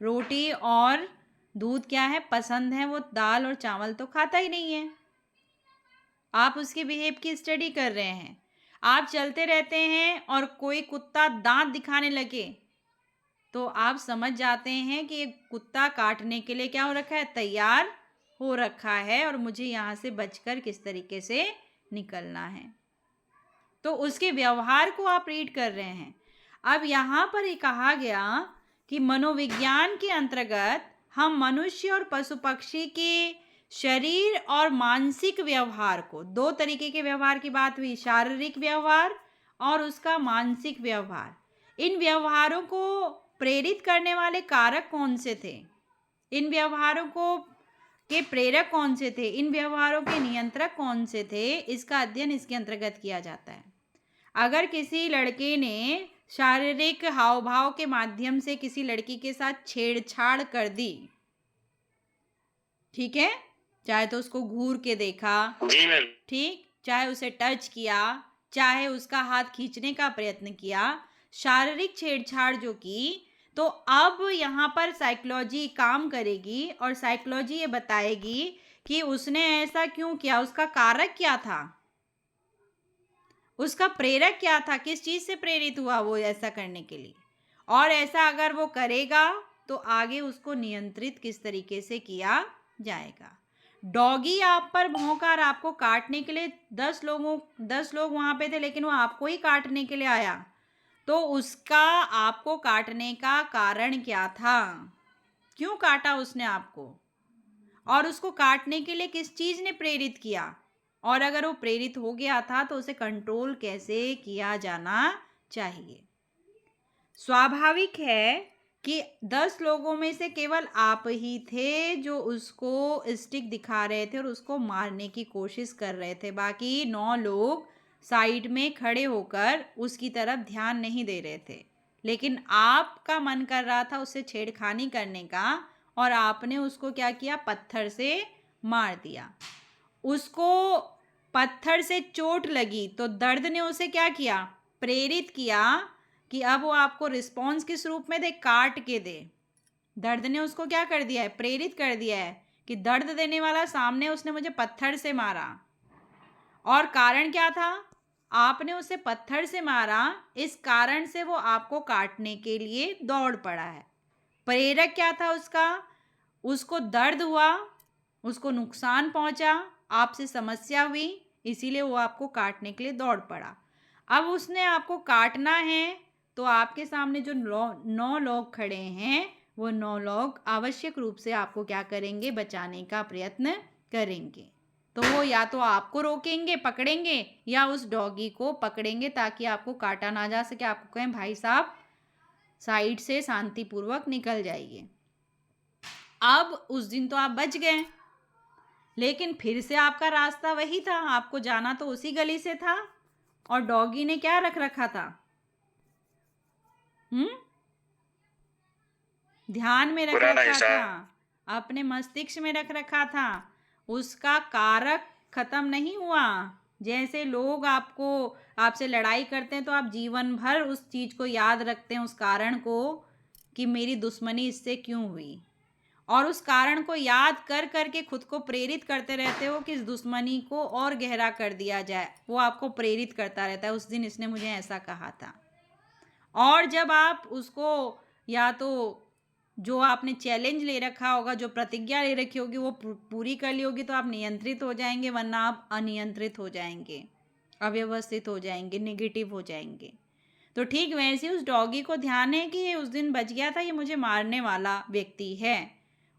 रोटी और दूध क्या है, पसंद है, वो दाल और चावल तो खाता ही नहीं है। आप उसके बिहेव की स्टडी कर रहे हैं। आप चलते रहते हैं और कोई कुत्ता दांत दिखाने लगे तो आप समझ जाते हैं कि एक कुत्ता काटने के लिए क्या हो रखा है, तैयार हो रखा है और मुझे यहाँ से बचकर किस तरीके से निकलना है। तो उसके व्यवहार को आप रीड कर रहे हैं। अब यहाँ पर ये कहा गया कि मनोविज्ञान के अंतर्गत हम मनुष्य और पशु पक्षी के शरीर और मानसिक व्यवहार को, 2 तरीके के व्यवहार की बात हुई, शारीरिक व्यवहार और उसका मानसिक व्यवहार। इन व्यवहारों को प्रेरित करने वाले कारक कौन से थे, इन व्यवहारों को के प्रेरक कौन से थे, इन व्यवहारों के नियंत्रक कौन से थे, इसका अध्ययन इसके अंतर्गत किया जाता है। अगर किसी लड़के ने शारीरिक हाव भाव के माध्यम से किसी लड़की के साथ छेड़छाड़ कर दी, ठीक है, चाहे तो उसको घूर के देखा, जी मैम। ठीक, चाहे उसे टच किया, चाहे उसका हाथ खींचने का प्रयत्न किया, शारीरिक छेड़छाड़ जो की, तो अब यहाँ पर साइकोलॉजी काम करेगी और साइकोलॉजी ये बताएगी कि उसने ऐसा क्यों किया, उसका कारक क्या था, उसका प्रेरक क्या था, किस चीज से प्रेरित हुआ वो ऐसा करने के लिए, और ऐसा अगर वो करेगा तो आगे उसको नियंत्रित किस तरीके से किया जाएगा। डॉगी आप पर भौंका और आपको काटने के लिए 10 लोग वहां पे थे, लेकिन वो आपको ही काटने के लिए आया, तो उसका आपको काटने का कारण क्या था, क्यों काटा उसने आपको, और उसको काटने के लिए किस चीज ने प्रेरित किया, और अगर वो प्रेरित हो गया था तो उसे कंट्रोल कैसे किया जाना चाहिए। स्वाभाविक है कि 10 लोगों में से केवल आप ही थे जो उसको स्टिक दिखा रहे थे और उसको मारने की कोशिश कर रहे थे, बाकी 9 लोग साइड में खड़े होकर उसकी तरफ ध्यान नहीं दे रहे थे, लेकिन आपका मन कर रहा था उससे छेड़खानी करने का और आपने उसको क्या किया, पत्थर से मार दिया। उसको पत्थर से चोट लगी तो दर्द ने उसे क्या किया, प्रेरित किया कि अब वो आपको रिस्पॉन्स किस रूप में दे, काट के दे। दर्द ने उसको क्या कर दिया है, प्रेरित कर दिया है कि दर्द देने वाला सामने उसने मुझे पत्थर से मारा, और कारण क्या था, आपने उसे पत्थर से मारा, इस कारण से वो आपको काटने के लिए दौड़ पड़ा है। प्रेरक क्या था उसका, उसको दर्द हुआ, उसको नुकसान पहुंचा, आपसे समस्या हुई, इसीलिए वो आपको काटने के लिए दौड़ पड़ा। अब उसने आपको काटना है तो आपके सामने जो 9 लोग खड़े हैं वो 9 लोग आवश्यक रूप से आपको क्या करेंगे, बचाने का प्रयत्न करेंगे। तो वो या तो आपको रोकेंगे, पकड़ेंगे, या उस डॉगी को पकड़ेंगे ताकि आपको काटा ना जा सके, आपको कहें भाई साहब साइड से शांतिपूर्वक निकल जाइए। अब उस दिन तो आप बच गए, लेकिन फिर से आपका रास्ता वही था, आपको जाना तो उसी गली से था, और डॉगी ने क्या रख रखा था, ध्यान में रख रखा था, अपने मस्तिष्क में रख रखा था, उसका कारक खत्म नहीं हुआ। जैसे लोग आपसे लड़ाई करते हैं तो आप जीवन भर उस चीज को याद रखते हैं, उस कारण को, कि मेरी दुश्मनी इससे क्यों हुई, और उस कारण को याद कर करके खुद को प्रेरित करते रहते हो कि इस दुश्मनी को और गहरा कर दिया जाए, वो आपको प्रेरित करता रहता है, उस दिन इसने मुझे ऐसा कहा था। और जब आप उसको, या तो जो आपने चैलेंज ले रखा होगा, जो प्रतिज्ञा ले रखी होगी वो पूरी कर ली होगी तो आप नियंत्रित हो जाएंगे, वरना आप अनियंत्रित हो जाएंगे, अव्यवस्थित हो जाएंगे, नेगेटिव हो जाएंगे। तो ठीक वैसे उस डॉगी को ध्यान है कि ये उस दिन बच गया था, ये मुझे मारने वाला व्यक्ति है,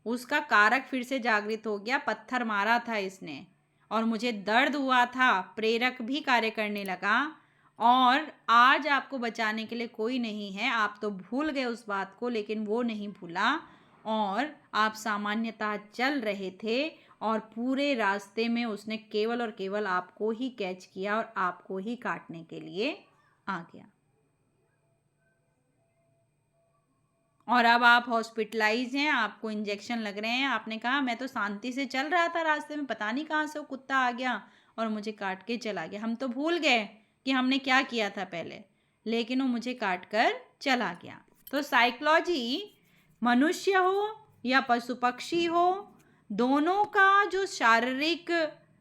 उसका कारक फिर से जागृत हो गया, पत्थर मारा था इसने और मुझे दर्द हुआ था, प्रेरक भी कार्य करने लगा, और आज आपको बचाने के लिए कोई नहीं है। आप तो भूल गए उस बात को, लेकिन वो नहीं भूला, और आप सामान्यतः चल रहे थे और पूरे रास्ते में उसने केवल और केवल आपको ही कैच किया और आपको ही काटने के लिए आ गया। और अब आप हॉस्पिटलाइज हैं, आपको इंजेक्शन लग रहे हैं, आपने कहा मैं तो शांति से चल रहा था रास्ते में, पता नहीं कहाँ से वो कुत्ता आ गया और मुझे काट के चला गया। हम तो भूल गए कि हमने क्या किया था पहले, लेकिन वो मुझे काट कर चला गया। तो साइकोलॉजी मनुष्य हो या पशु पक्षी हो, दोनों का जो शारीरिक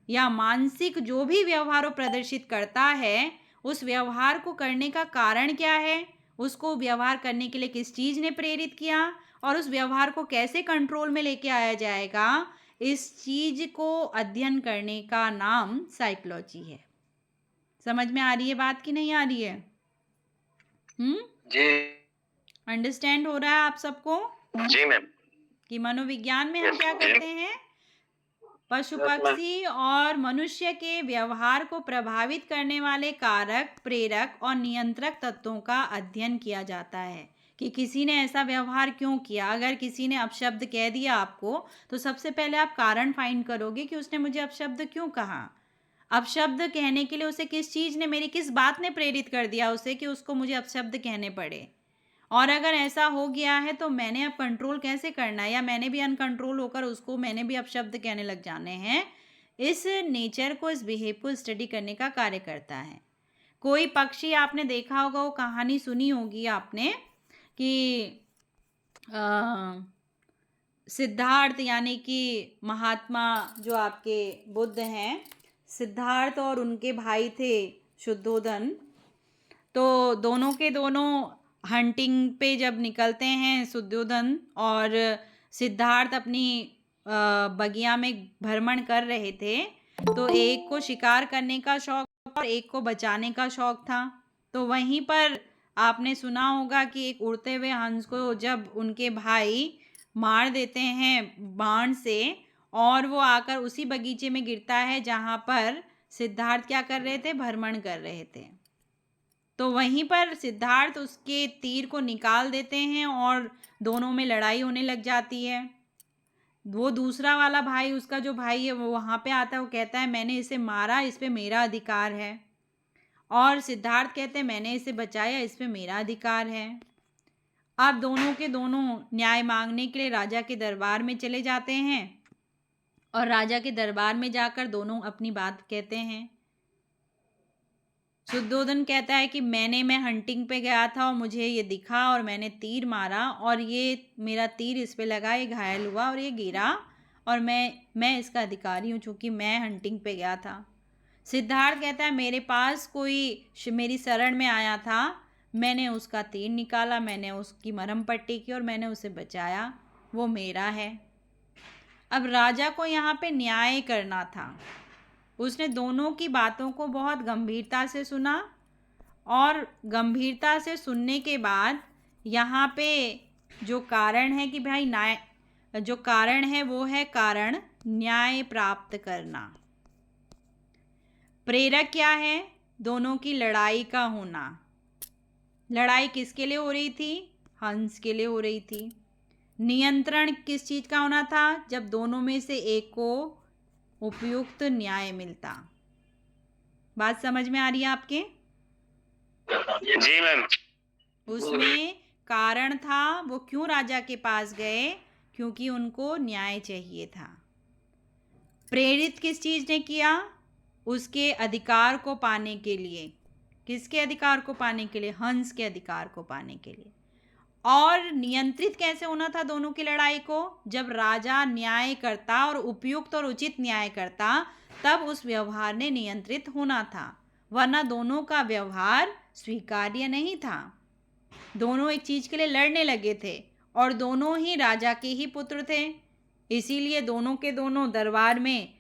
या मानसिक जो भी व्यवहार प्रदर्शित करता है, उस व्यवहार को करने का कारण क्या है, उसको व्यवहार करने के लिए किस चीज ने प्रेरित किया, और उस व्यवहार को कैसे कंट्रोल में लेके आया जाएगा, इस चीज को अध्ययन करने का नाम साइकोलॉजी है। समझ में आ रही है बात कि नहीं आ रही है? जी, अंडरस्टैंड हो रहा है आप सबको? जी मैम। कि मनोविज्ञान में हम क्या करते हैं, पशु पक्षी और मनुष्य के व्यवहार को प्रभावित करने वाले कारक, प्रेरक और नियंत्रक तत्वों का अध्ययन किया जाता है कि किसी ने ऐसा व्यवहार क्यों किया। अगर किसी ने अपशब्द कह दिया आपको, तो सबसे पहले आप कारण फाइंड करोगे कि उसने मुझे अपशब्द क्यों कहा। अपशब्द कहने के लिए उसे किस चीज़ ने, मेरी किस बात ने प्रेरित कर दिया उसे कि उसको मुझे अपशब्द कहने पड़े। और अगर ऐसा हो गया है तो मैंने अब कंट्रोल कैसे करना है, या मैंने भी अनकंट्रोल होकर उसको मैंने भी अपशब्द कहने लग जाने हैं। इस नेचर को, इस बिहेव को स्टडी करने का कार्य करता है। कोई पक्षी आपने देखा होगा, वो कहानी सुनी होगी आपने कि सिद्धार्थ यानी कि महात्मा जो आपके बुद्ध हैं, सिद्धार्थ और उनके भाई थे शुद्धोधन। तो दोनों के दोनों हंटिंग पे जब निकलते हैं, शुद्धोधन और सिद्धार्थ अपनी बगिया में भ्रमण कर रहे थे, तो एक को शिकार करने का शौक और एक को बचाने का शौक था। तो वहीं पर आपने सुना होगा कि एक उड़ते हुए हंस को जब उनके भाई मार देते हैं बाण से, और वो आकर उसी बगीचे में गिरता है जहाँ पर सिद्धार्थ क्या कर रहे थे, भ्रमण कर रहे थे। तो वहीं पर सिद्धार्थ उसके तीर को निकाल देते हैं और दोनों में लड़ाई होने लग जाती है। वो दूसरा वाला भाई, उसका जो भाई है, वो वहाँ पे आता है, वो कहता है मैंने इसे मारा, इस पे मेरा अधिकार है। और सिद्धार्थ कहते हैं मैंने इसे बचाया, इस पे मेरा अधिकार है। अब दोनों के दोनों न्याय मांगने के लिए राजा के दरबार में चले जाते हैं, और राजा के दरबार में जाकर दोनों अपनी बात कहते हैं। शुद्धोधन कहता है कि मैं हंटिंग पे गया था और मुझे ये दिखा और मैंने तीर मारा और ये मेरा तीर इस पे लगा, ये घायल हुआ और ये गिरा, और मैं इसका अधिकारी हूँ चूँकि मैं हंटिंग पे गया था। सिद्धार्थ कहता है मेरे पास कोई मेरी शरण में आया था, मैंने उसका तीर निकाला, मैंने उसकी मरहम पट्टी की और मैंने उसे बचाया, वो मेरा है। अब राजा को यहाँ पे न्याय करना था। उसने दोनों की बातों को बहुत गंभीरता से सुना, और गंभीरता से सुनने के बाद यहाँ पे जो कारण है कि भाई न्याय, जो कारण है वो है कारण न्याय प्राप्त करना। प्रेरक क्या है, दोनों की लड़ाई का होना। लड़ाई किसके लिए हो रही थी, हंस के लिए हो रही थी। नियंत्रण किस चीज़ का होना था, जब दोनों में से एक को उपयुक्त न्याय मिलता। बात समझ में आ रही है आपके? जी मैम। उसमें कारण था, वो क्यों राजा के पास गए, क्योंकि उनको न्याय चाहिए था। प्रेरित किस चीज़ ने किया, उसके अधिकार को पाने के लिए। किसके अधिकार को पाने के लिए, हंस के अधिकार को पाने के लिए। और नियंत्रित कैसे होना था दोनों की लड़ाई को, जब राजा न्याय करता और उपयुक्त और उचित न्याय करता, तब उस व्यवहार ने नियंत्रित होना था, वरना दोनों का व्यवहार स्वीकार्य नहीं था। दोनों एक चीज़ के लिए लड़ने लगे थे और दोनों ही राजा के ही पुत्र थे, इसीलिए दोनों के दोनों दरबार में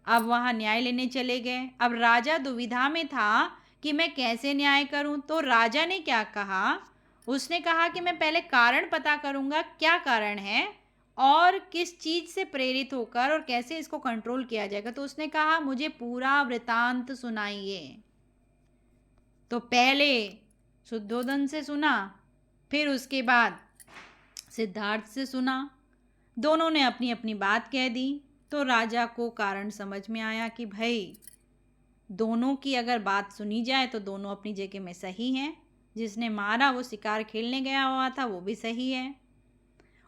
अब वहाँ न्याय लेने चले गए। अब राजा दुविधा में था कि मैं कैसे न्याय करूं, तो राजा ने क्या कहा, उसने कहा कि मैं पहले कारण पता करूंगा, क्या कारण है और किस चीज़ से प्रेरित होकर और कैसे इसको कंट्रोल किया जाएगा। तो उसने कहा मुझे पूरा वृतांत सुनाइए। तो पहले शुद्धोधन से सुना, फिर उसके बाद सिद्धार्थ से सुना। दोनों ने अपनी अपनी बात कह दी। तो राजा को कारण समझ में आया कि भाई दोनों की अगर बात सुनी जाए तो दोनों अपनी जगह में सही हैं। जिसने मारा वो शिकार खेलने गया हुआ था, वो भी सही है,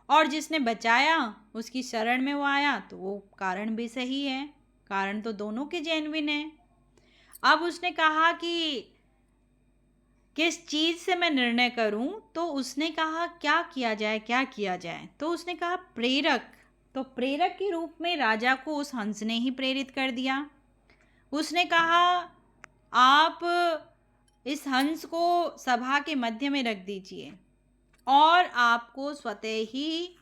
और जिसने बचाया उसकी शरण में वो आया, तो वो कारण भी सही है। कारण तो दोनों के जेन्युइन है। अब उसने कहा कि किस चीज़ से मैं निर्णय करूं, तो उसने कहा क्या किया जाए, क्या किया जाए। तो उसने कहा प्रेरक। तो प्रेरक के रूप में राजा को उस हंस ने ही प्रेरित कर दिया। उसने कहा आप इस हंस को सभा के मध्य में रख दीजिए और आपको स्वतः ही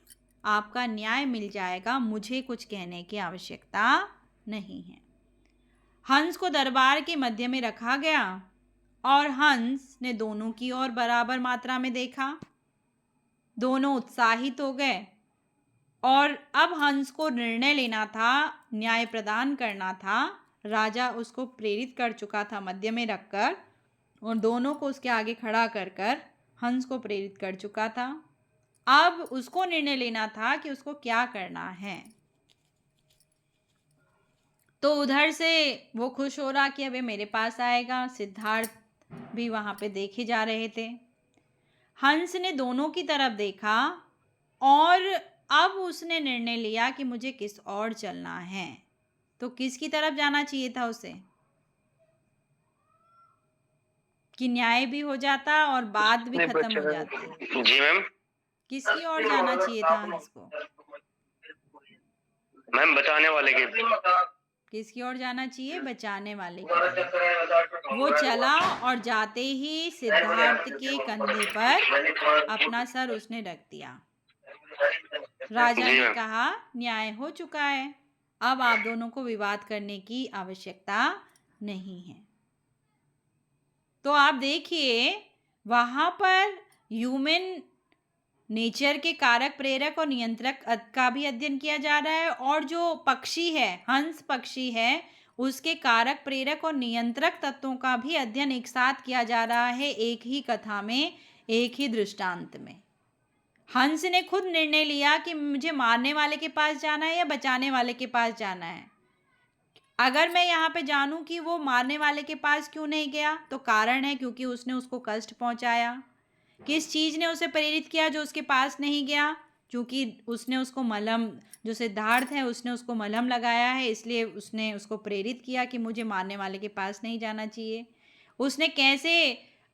आपका न्याय मिल जाएगा, मुझे कुछ कहने की आवश्यकता नहीं है। हंस को दरबार के मध्य में रखा गया और हंस ने दोनों की ओर बराबर मात्रा में देखा। दोनों उत्साहित हो गए और अब हंस को निर्णय लेना था, न्याय प्रदान करना था। राजा उसको प्रेरित कर चुका था मध्य में रखकर, और दोनों को उसके आगे खड़ा कर कर हंस को प्रेरित कर चुका था। अब उसको निर्णय लेना था कि उसको क्या करना है। तो उधर से वो खुश हो रहा कि अब ये मेरे पास आएगा। सिद्धार्थ भी वहाँ पे देखे जा रहे थे। हंस ने दोनों की तरफ देखा और अब उसने निर्णय लिया कि मुझे किस ओर चलना है। तो किसकी तरफ जाना चाहिए था उसे, कि न्याय भी हो जाता और बात भी खत्म हो जाती। जी मैम। किसकी ओर जाना चाहिए था हंस को? मैम बचाने वाले के। किसकी ओर जाना चाहिए? बचाने वाले की तरफ। वो चला और जाते ही सिद्धार्थ के कंधे पर अपना सर उसने रख दिया। राजा जी ने मैम। कहा, न्याय हो चुका है, अब आप दोनों को विवाद करने की आवश्यकता नहीं है। तो आप देखिए वहां पर ह्यूमन नेचर के कारक, प्रेरक और नियंत्रक का भी अध्ययन किया जा रहा है, और जो पक्षी है, हंस पक्षी है, उसके कारक, प्रेरक और नियंत्रक तत्वों का भी अध्ययन एक साथ किया जा रहा है, एक ही कथा में, एक ही दृष्टांत में। हंस ने खुद निर्णय लिया कि मुझे मारने वाले के पास जाना है या बचाने वाले के पास जाना है। अगर मैं यहाँ पे जानूं कि वो मारने वाले के पास क्यों नहीं गया, तो कारण है क्योंकि उसने उसको कष्ट पहुंचाया। किस चीज़ ने उसे प्रेरित किया जो उसके पास नहीं गया? क्योंकि उसने उसको मलहम, जो सिद्धार्थ है उसने उसको मलहम लगाया है, इसलिए उसने उसको प्रेरित किया कि मुझे मारने वाले के पास नहीं जाना चाहिए। उसने कैसे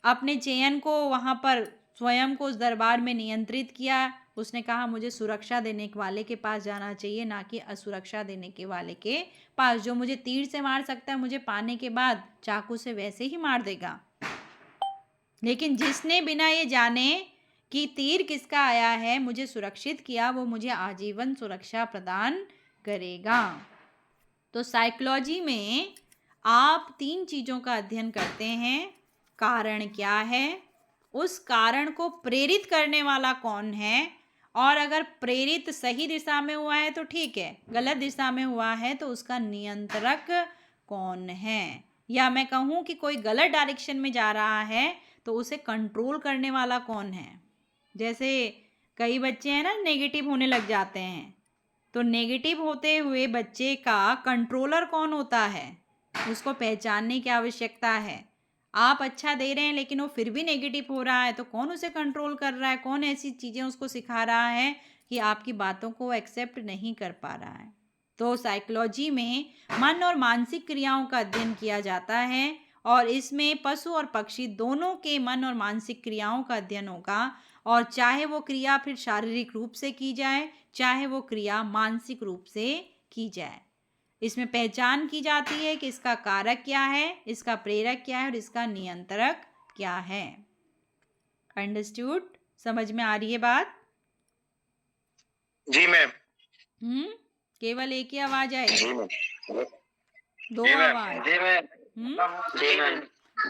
अपने चयन को वहाँ पर स्वयं को उस दरबार में नियंत्रित किया? उसने कहा मुझे सुरक्षा देने वाले के पास जाना चाहिए, ना कि असुरक्षा देने के वाले के पास। जो मुझे तीर से मार सकता है, मुझे पाने के बाद चाकू से वैसे ही मार देगा। लेकिन जिसने बिना ये जाने कि तीर किसका आया है मुझे सुरक्षित किया, वो मुझे आजीवन सुरक्षा प्रदान करेगा। तो साइकोलॉजी में आप 3 चीज़ों का अध्ययन करते हैं। कारण क्या है, उस कारण को प्रेरित करने वाला कौन है, और अगर प्रेरित सही दिशा में हुआ है तो ठीक है, गलत दिशा में हुआ है तो उसका नियंत्रक कौन है, या मैं कहूँ कि कोई गलत डायरेक्शन में जा रहा है तो उसे कंट्रोल करने वाला कौन है। जैसे कई बच्चे हैं ना, नेगेटिव होने लग जाते हैं, तो नेगेटिव होते हुए बच्चे का कंट्रोलर कौन होता है, उसको पहचानने की आवश्यकता है। आप अच्छा दे रहे हैं लेकिन वो फिर भी नेगेटिव हो रहा है, तो कौन उसे कंट्रोल कर रहा है, कौन ऐसी चीज़ें उसको सिखा रहा है कि आपकी बातों को एक्सेप्ट नहीं कर पा रहा है। तो साइकोलॉजी में मन और मानसिक क्रियाओं का अध्ययन किया जाता है, और इसमें पशु और पक्षी दोनों के मन और मानसिक क्रियाओं का अध्ययन होगा, और चाहे वो क्रिया फिर शारीरिक रूप से की जाए, चाहे वो क्रिया मानसिक रूप से की जाए। इसमें पहचान की जाती है कि इसका कारक क्या है, इसका प्रेरक क्या है और इसका नियंत्रक क्या है। अंडरस्टूड? समझ में आ रही है बात? जी मैम। केवल एक ही आवाज आई? जी मैम। 2 आवाज? जी मैम। जी मैम।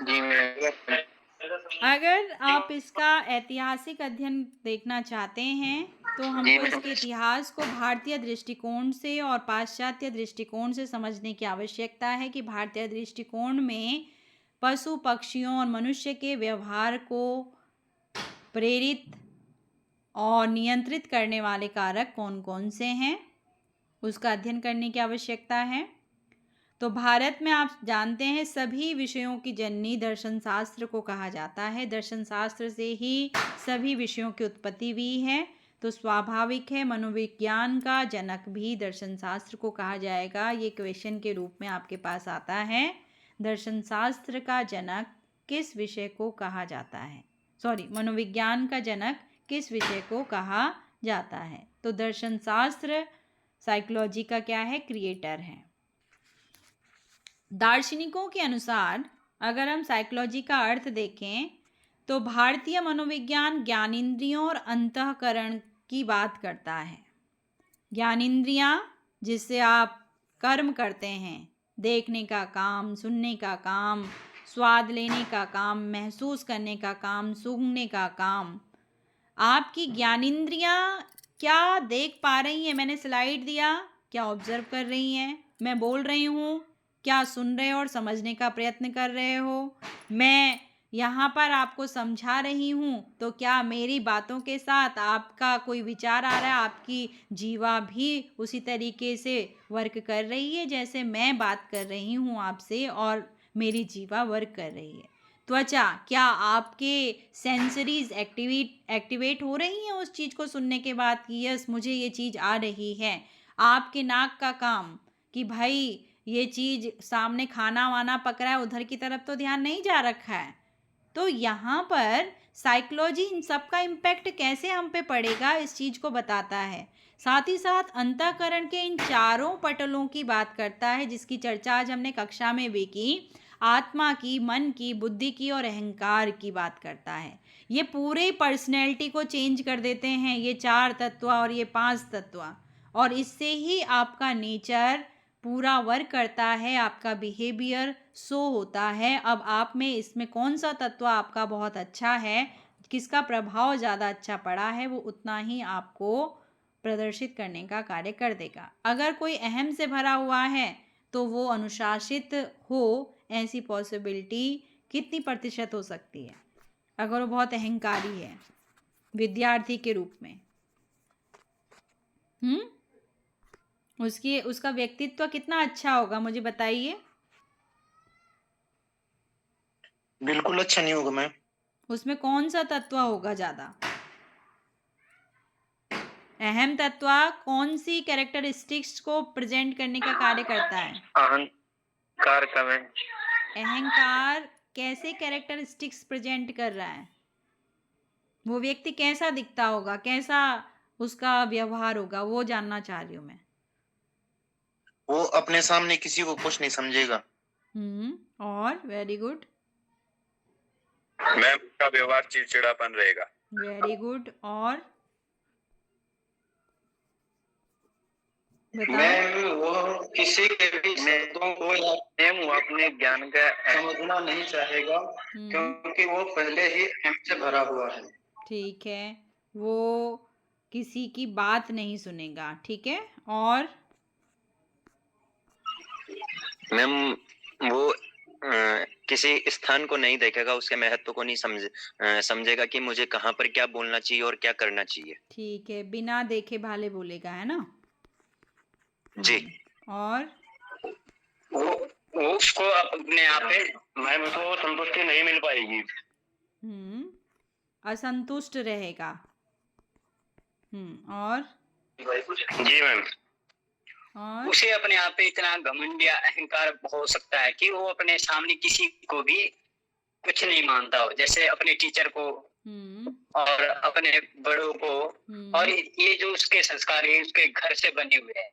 जी मैम। अगर आप इसका ऐतिहासिक अध्ययन देखना चाहते हैं तो हमको इसके इतिहास को भारतीय दृष्टिकोण से और पाश्चात्य दृष्टिकोण से समझने की आवश्यकता है कि भारतीय दृष्टिकोण में पशु पक्षियों और मनुष्य के व्यवहार को प्रेरित और नियंत्रित करने वाले कारक कौन कौन से हैं, उसका अध्ययन करने की आवश्यकता है। तो भारत में आप जानते हैं सभी विषयों की जननी दर्शन शास्त्र को कहा जाता है। दर्शन शास्त्र से ही सभी विषयों की उत्पत्ति हुई है, तो स्वाभाविक है मनोविज्ञान का जनक भी दर्शन शास्त्र को कहा जाएगा। ये क्वेश्चन के रूप में आपके पास आता है, दर्शन शास्त्र का जनक किस विषय को कहा जाता है, मनोविज्ञान का जनक किस विषय को कहा जाता है। तो दर्शन शास्त्र साइकोलॉजी का क्या है, क्रिएटर है। दार्शनिकों के अनुसार अगर हम साइकोलॉजी का अर्थ देखें तो भारतीय मनोविज्ञान ज्ञानेंद्रियों और अंतःकरण की बात करता है। ज्ञानेंद्रियां जिससे आप कर्म करते हैं, देखने का काम, सुनने का काम, स्वाद लेने का काम, महसूस करने का काम, सूंघने का काम। आपकी ज्ञानेंद्रियां क्या देख पा रही हैं, मैंने स्लाइड दिया, क्या ऑब्जर्व कर रही हैं, मैं बोल रही हूँ क्या सुन रहे हो और समझने का प्रयत्न कर रहे हो, मैं यहाँ पर आपको समझा रही हूँ, तो क्या मेरी बातों के साथ आपका कोई विचार आ रहा है? आपकी जीवा भी उसी तरीके से वर्क कर रही है जैसे मैं बात कर रही हूँ आपसे और मेरी जीवा वर्क कर रही है। त्वचा, क्या आपके सेंसरीज एक्टिवेट हो रही हैं उस चीज़ को सुनने के बाद कि यस मुझे ये चीज़ आ रही है? आपके नाक का काम कि भाई ये चीज़ सामने खाना वाना पक रहा है, उधर की तरफ तो ध्यान नहीं जा रखा है। तो यहाँ पर साइकोलॉजी इन सब का इम्पैक्ट कैसे हम पे पड़ेगा इस चीज़ को बताता है। साथ ही साथ अंतःकरण के इन चारों पटलों की बात करता है जिसकी चर्चा आज हमने कक्षा में भी की। आत्मा की, मन की, बुद्धि की और अहंकार की बात करता है। ये पूरे पर्सनैलिटी को चेंज कर देते हैं ये 4 तत्व और ये 5 तत्व, और इससे ही आपका नेचर पूरा वर्क करता है, आपका बिहेवियर शो होता है। अब आप में इसमें कौन सा तत्व आपका बहुत अच्छा है, किसका प्रभाव ज़्यादा अच्छा पड़ा है, वो उतना ही आपको प्रदर्शित करने का कार्य कर देगा। अगर कोई अहम से भरा हुआ है तो वो अनुशासित हो, ऐसी पॉसिबिलिटी कितनी प्रतिशत हो सकती है? अगर वो बहुत अहंकारी है विद्यार्थी के रूप में, उसका व्यक्तित्व कितना अच्छा होगा, मुझे बताइए। बिल्कुल अच्छा नहीं होगा मैम। उसमें कौन सा तत्व होगा ज्यादा? अहम तत्व कौन सी कैरेक्टरिस्टिक्स को प्रेजेंट करने का कार्य करता है? अहंकार का मैम। अहंकार कैसे कैरेक्टरिस्टिक्स प्रेजेंट कर रहा है? वो व्यक्ति कैसा दिखता होगा, कैसा उसका व्यवहार होगा, वो जानना चाह रही हूँ मैं। वो अपने सामने किसी को कुछ नहीं समझेगा। और वेरी गुड, मैम का व्यवहार चिड़चिड़ापन रहेगा। वेरी गुड, और मैम वो किसी के भी शब्दों को या मैम वो अपने ज्ञान का समझना नहीं चाहेगा क्योंकि वो पहले ही अहम से भरा हुआ है। ठीक है, वो किसी की बात नहीं सुनेगा, ठीक है। और मैम वो किसी स्थान को नहीं देखेगा, उसके महत्व को नहीं समझेगा कि मुझे कहाँ पर क्या बोलना चाहिए और क्या करना चाहिए। ठीक है, बिना देखे भाले बोलेगा, है ना? जी। और वो उसको अपने आप पे मैम उसको संतुष्टि नहीं मिल पाएगी। असंतुष्ट रहेगा। और जी मैम, और उसे अपने आप पे इतना घमंड या अहंकार हो सकता है कि वो अपने सामने किसी को भी कुछ नहीं मानता हो, जैसे अपने टीचर को और अपने बड़ों को, और ये जो उसके संस्कार है उसके घर से बने हुए हैं।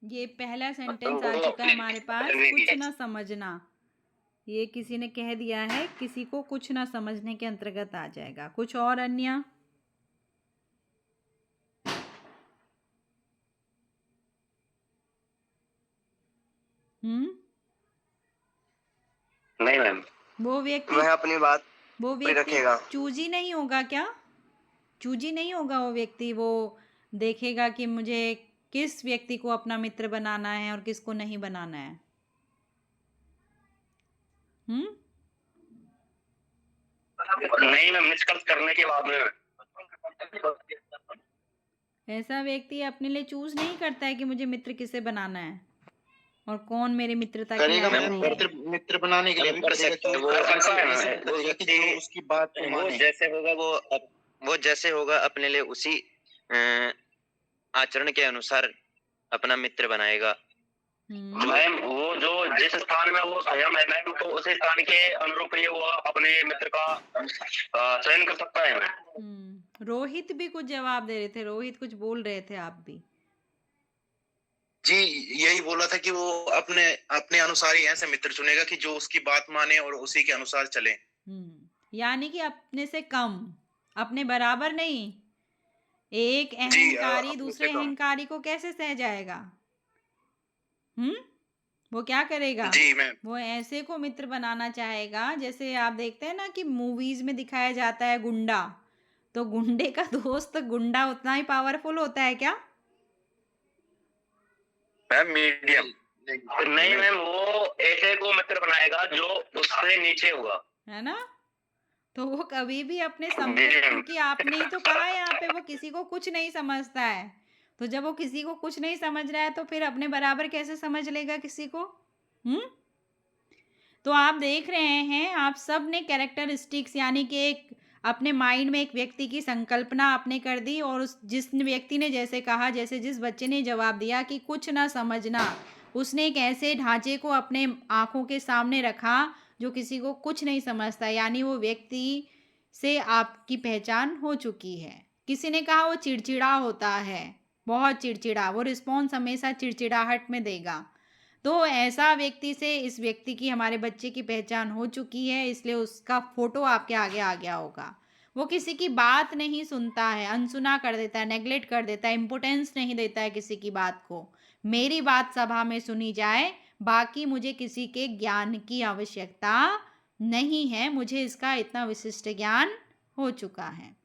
ये पहला सेंटेंस आ चुका है हमारे पास, कुछ ना समझना। ये किसी ने कह दिया है, किसी को कुछ ना समझने के अंतर्गत आ जाएगा। कुछ और अन्य? नहीं मैम, वो व्यक्ति वह अपनी बात वो पे व्यक्ति रखेगा। चूजी नहीं होगा क्या? चूजी नहीं होगा वो व्यक्ति। वो देखेगा कि मुझे किस व्यक्ति को अपना मित्र बनाना है और किसको नहीं बनाना है। नहीं मैम, निष्कर्ष करने के बाद में ऐसा व्यक्ति अपने लिए चूज नहीं करता है कि मुझे मित्र किसे बनाना है और कौन मेरे मित्रता के करेगा लायक मैम, नहीं है। मित्र बनाने के लिए भी करेगा कि उसकी बात को वो माने। जैसे होगा वो जैसे होगा अपने लिए उसी आचरण के अनुसार अपना मित्र बनाएगा। मैम वो जो जिस स्थान में वो स्वयं है मैम, तो उसी स्थान के अनुरूप ही वो अपने मित्र का चयन कर सकता है मैम। रोहित भी कुछ जवाब दे रहे थे, रोहित कुछ बोल रहे थे आप भी। जी यही बोला था कि वो अपने अनुसार ही ऐसे मित्र चुनेगा कि जो उसकी बात माने और उसी के अनुसार चले। यानी कि अपने से कम, अपने बराबर नहीं। एक अहंकारी दूसरे अहंकारी को कैसे सह जाएगा? वो क्या करेगा? जी मैम, वो ऐसे को मित्र बनाना चाहेगा, जैसे आप देखते हैं ना कि मूवीज में दिखाया जाता है गुंडा, तो गुंडे का दोस्त गुंडा उतना ही पावरफुल होता है क्या? Ma'am medium. नहीं मैम, वो ऐसे को मित्र बनाएगा जो उससे नीचे होगा, है ना? तो वो कभी भी अपने क्योंकि आपने ही तो कहा यहाँ पे वो किसी को कुछ नहीं समझता है, तो जब वो किसी को कुछ नहीं समझ रहा है तो फिर अपने बराबर कैसे समझ लेगा किसी को? तो आप देख रहे हैं, आप सब ने कैरेक्टरिस्टिक्स यानी कि एक अपने माइंड में एक व्यक्ति की संकल्पना आपने कर दी, और उस जिस व्यक्ति ने जैसे कहा, जैसे जिस बच्चे ने जवाब दिया कि कुछ ना समझना, उसने एक ऐसे ढांचे को अपने आंखों के सामने रखा जो किसी को कुछ नहीं समझता, यानी वो व्यक्ति से आपकी पहचान हो चुकी है। किसी ने कहा वो चिड़चिड़ा होता है, बहुत चिड़चिड़ा, वो रिस्पॉन्स हमेशा चिड़चिड़ाहट में देगा। तो ऐसा व्यक्ति से इस व्यक्ति की, हमारे बच्चे की पहचान हो चुकी है, इसलिए उसका फोटो आपके आगे आ गया होगा। वो किसी की बात नहीं सुनता है, अनसुना कर देता है, नेगलेक्ट कर देता है, इम्पोर्टेंस नहीं देता है किसी की बात को। मेरी बात सभा में सुनी जाए, बाकी मुझे किसी के ज्ञान की आवश्यकता नहीं है, मुझे इसका इतना विशिष्ट ज्ञान हो चुका है।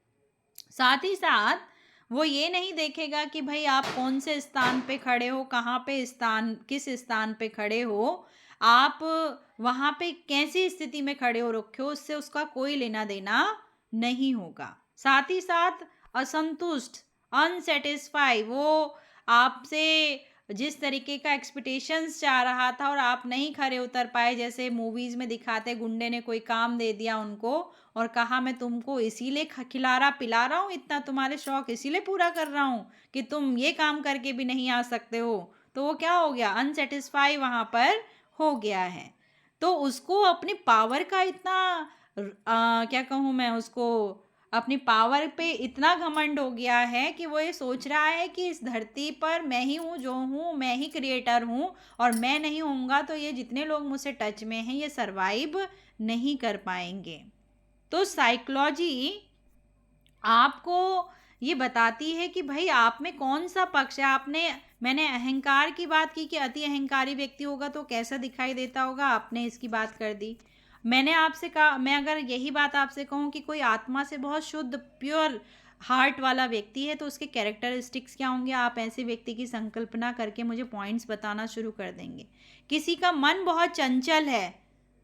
साथ ही साथ वो ये नहीं देखेगा कि भाई आप कौन से स्थान पे खड़े हो, कहाँ पे किस स्थान पे खड़े हो, आप वहाँ पे कैसी स्थिति में खड़े हो रखे हो, उससे उसका कोई लेना देना नहीं होगा। साथ ही साथ असंतुष्ट, अनसेटिस्फाई, वो आपसे जिस तरीके का एक्सपेक्टेशंस चाह रहा था और आप नहीं खरे उतर पाए, जैसे मूवीज में दिखाते, गुंडे ने कोई काम दे दिया उनको और कहा मैं तुमको इसीलिए खिला रहा पिला रहा हूँ, इतना तुम्हारे शौक इसीलिए पूरा कर रहा हूँ कि तुम ये काम करके भी नहीं आ सकते हो, तो वो क्या हो गया, अनसेटिस्फाई वहाँ पर हो गया है। तो उसको अपनी पावर का इतना क्या कहूँ मैं, उसको अपनी पावर पे इतना घमंड हो गया है कि वो ये सोच रहा है कि इस धरती पर मैं ही हूँ जो हूँ, मैं ही क्रिएटर हूँ, और मैं नहीं होऊंगा तो ये जितने लोग मुझसे टच में हैं ये सरवाइव नहीं कर पाएंगे। तो साइकोलॉजी आपको ये बताती है कि भाई आप में कौन सा पक्ष है। मैंने अहंकार की बात की कि अति अहंकारी व्यक्ति होगा तो कैसा दिखाई देता होगा, आपने इसकी बात कर दी। मैंने आपसे कहा, मैं अगर यही बात आपसे कहूँ कि कोई आत्मा से बहुत शुद्ध प्योर हार्ट वाला व्यक्ति है तो उसके कैरेक्टरिस्टिक्स क्या होंगे, आप ऐसे व्यक्ति की संकल्पना करके मुझे पॉइंट्स बताना शुरू कर देंगे। किसी का मन बहुत चंचल है,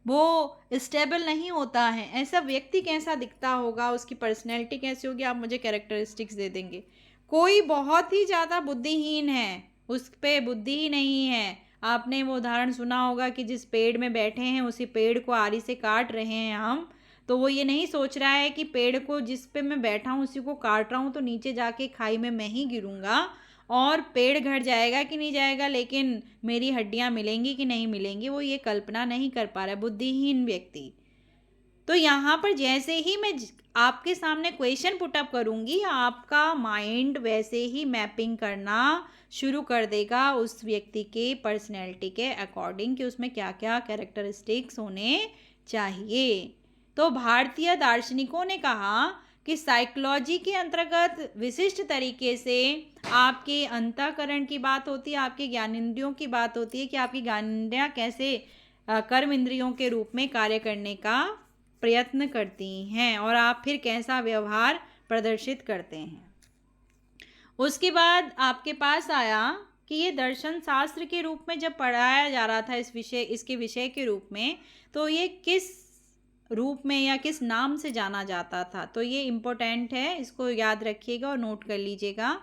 वो स्टेबल नहीं होता है, ऐसा व्यक्ति कैसा दिखता होगा, उसकी पर्सनैलिटी कैसी होगी, आप मुझे कैरेक्टरिस्टिक्स दे देंगे। कोई बहुत ही ज़्यादा बुद्धिहीन है, उस पे बुद्धि ही नहीं है, आपने वो उदाहरण सुना होगा कि जिस पेड़ में बैठे हैं उसी पेड़ को आरी से काट रहे हैं हम, तो वो ये नहीं सोच रहा है कि पेड़ को जिस पे मैं बैठा हूँ उसी को काट रहा हूँ तो नीचे जाके खाई में मैं ही गिरूंगा और पेड़ घट जाएगा कि नहीं जाएगा, लेकिन मेरी हड्डियां मिलेंगी कि नहीं मिलेंगी, वो ये कल्पना नहीं कर पा रहा है, बुद्धिहीन व्यक्ति। तो यहाँ पर जैसे ही मैं आपके सामने क्वेश्चन पुटअप करूँगी, आपका माइंड वैसे ही मैपिंग करना शुरू कर देगा उस व्यक्ति के पर्सनैलिटी के अकॉर्डिंग कि उसमें क्या क्या कैरेक्टरिस्टिक्स होने चाहिए। तो भारतीय दार्शनिकों ने कहा कि साइकोलॉजी के अंतर्गत विशिष्ट तरीके से आपके अंतःकरण की बात होती है, आपके ज्ञानेंद्रियों की बात होती है कि आपकी ज्ञानेंद्रियां कैसे कर्म इंद्रियों के रूप में कार्य करने का प्रयत्न करती हैं और आप फिर कैसा व्यवहार प्रदर्शित करते हैं। उसके बाद आपके पास आया कि ये दर्शन शास्त्र के रूप में जब पढ़ाया जा रहा था इसके विषय के रूप में, तो ये किस रूप में या किस नाम से जाना जाता था, तो ये इम्पोर्टेंट है, इसको याद रखिएगा और नोट कर लीजिएगा।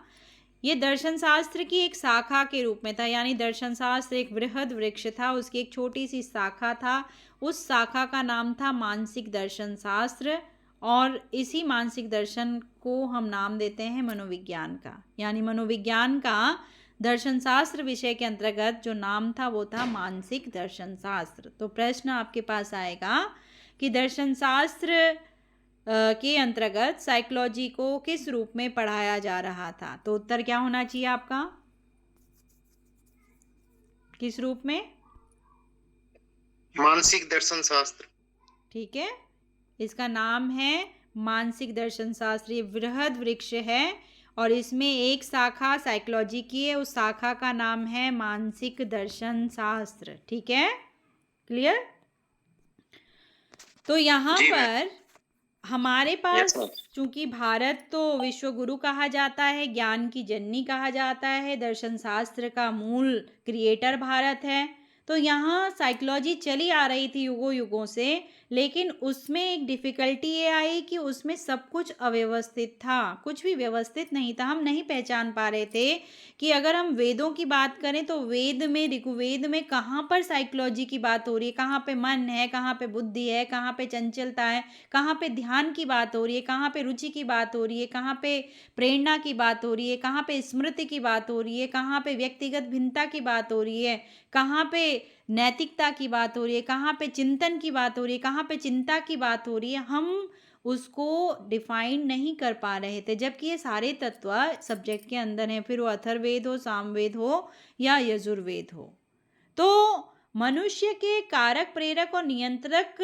ये दर्शन शास्त्र की एक शाखा के रूप में था, यानी दर्शन शास्त्र एक बृहद वृक्ष था, उसकी एक छोटी सी शाखा था, उस शाखा का नाम था मानसिक दर्शन शास्त्र, और इसी मानसिक दर्शन को हम नाम देते हैं मनोविज्ञान का, यानी मनोविज्ञान का दर्शन शास्त्र विषय के अंतर्गत जो नाम था वो था मानसिक दर्शन शास्त्र। तो प्रश्न आपके पास आएगा कि दर्शन शास्त्र के अंतर्गत साइकोलॉजी को किस रूप में पढ़ाया जा रहा था, तो उत्तर क्या होना चाहिए आपका, किस रूप में, मानसिक दर्शन शास्त्र। ठीक है, इसका नाम है मानसिक दर्शन शास्त्र। ये बृहद वृक्ष है और इसमें एक शाखा साइकोलॉजी की है, उस शाखा का नाम है मानसिक दर्शन शास्त्र। ठीक है, क्लियर। तो यहाँ पर हमारे पास चूंकि भारत तो विश्व गुरु कहा जाता है, ज्ञान की जननी कहा जाता है, दर्शन शास्त्र का मूल क्रिएटर भारत है, तो यहाँ साइकोलॉजी चली आ रही थी युगों युगों से, लेकिन उसमें एक डिफ़िकल्टी ये आई कि उसमें सब कुछ अव्यवस्थित था, कुछ भी व्यवस्थित नहीं था। हम नहीं पहचान पा रहे थे कि अगर हम वेदों की बात करें तो वेद में, ऋग्वेद में कहाँ पर साइकोलॉजी की बात हो रही है, कहाँ पे मन है, कहाँ पे बुद्धि है, कहाँ पे चंचलता है, कहाँ पे ध्यान की बात हो रही है, कहाँ पे रुचि की बात हो रही है, कहाँ पे प्रेरणा की बात हो रही है, कहाँ पे स्मृति की बात हो रही है, कहाँ पे व्यक्तिगत भिन्नता की बात हो रही है, कहाँ पे नैतिकता की बात हो रही है, कहाँ पे चिंतन की बात हो रही है, कहाँ पे चिंता की बात हो रही है। हम उसको डिफाइन नहीं कर पा रहे थे, जबकि ये सारे तत्व सब्जेक्ट के अंदर हैं, फिर वो अथर्ववेद हो, सामवेद हो या यजुर्वेद हो। तो मनुष्य के कारक, प्रेरक और नियंत्रक,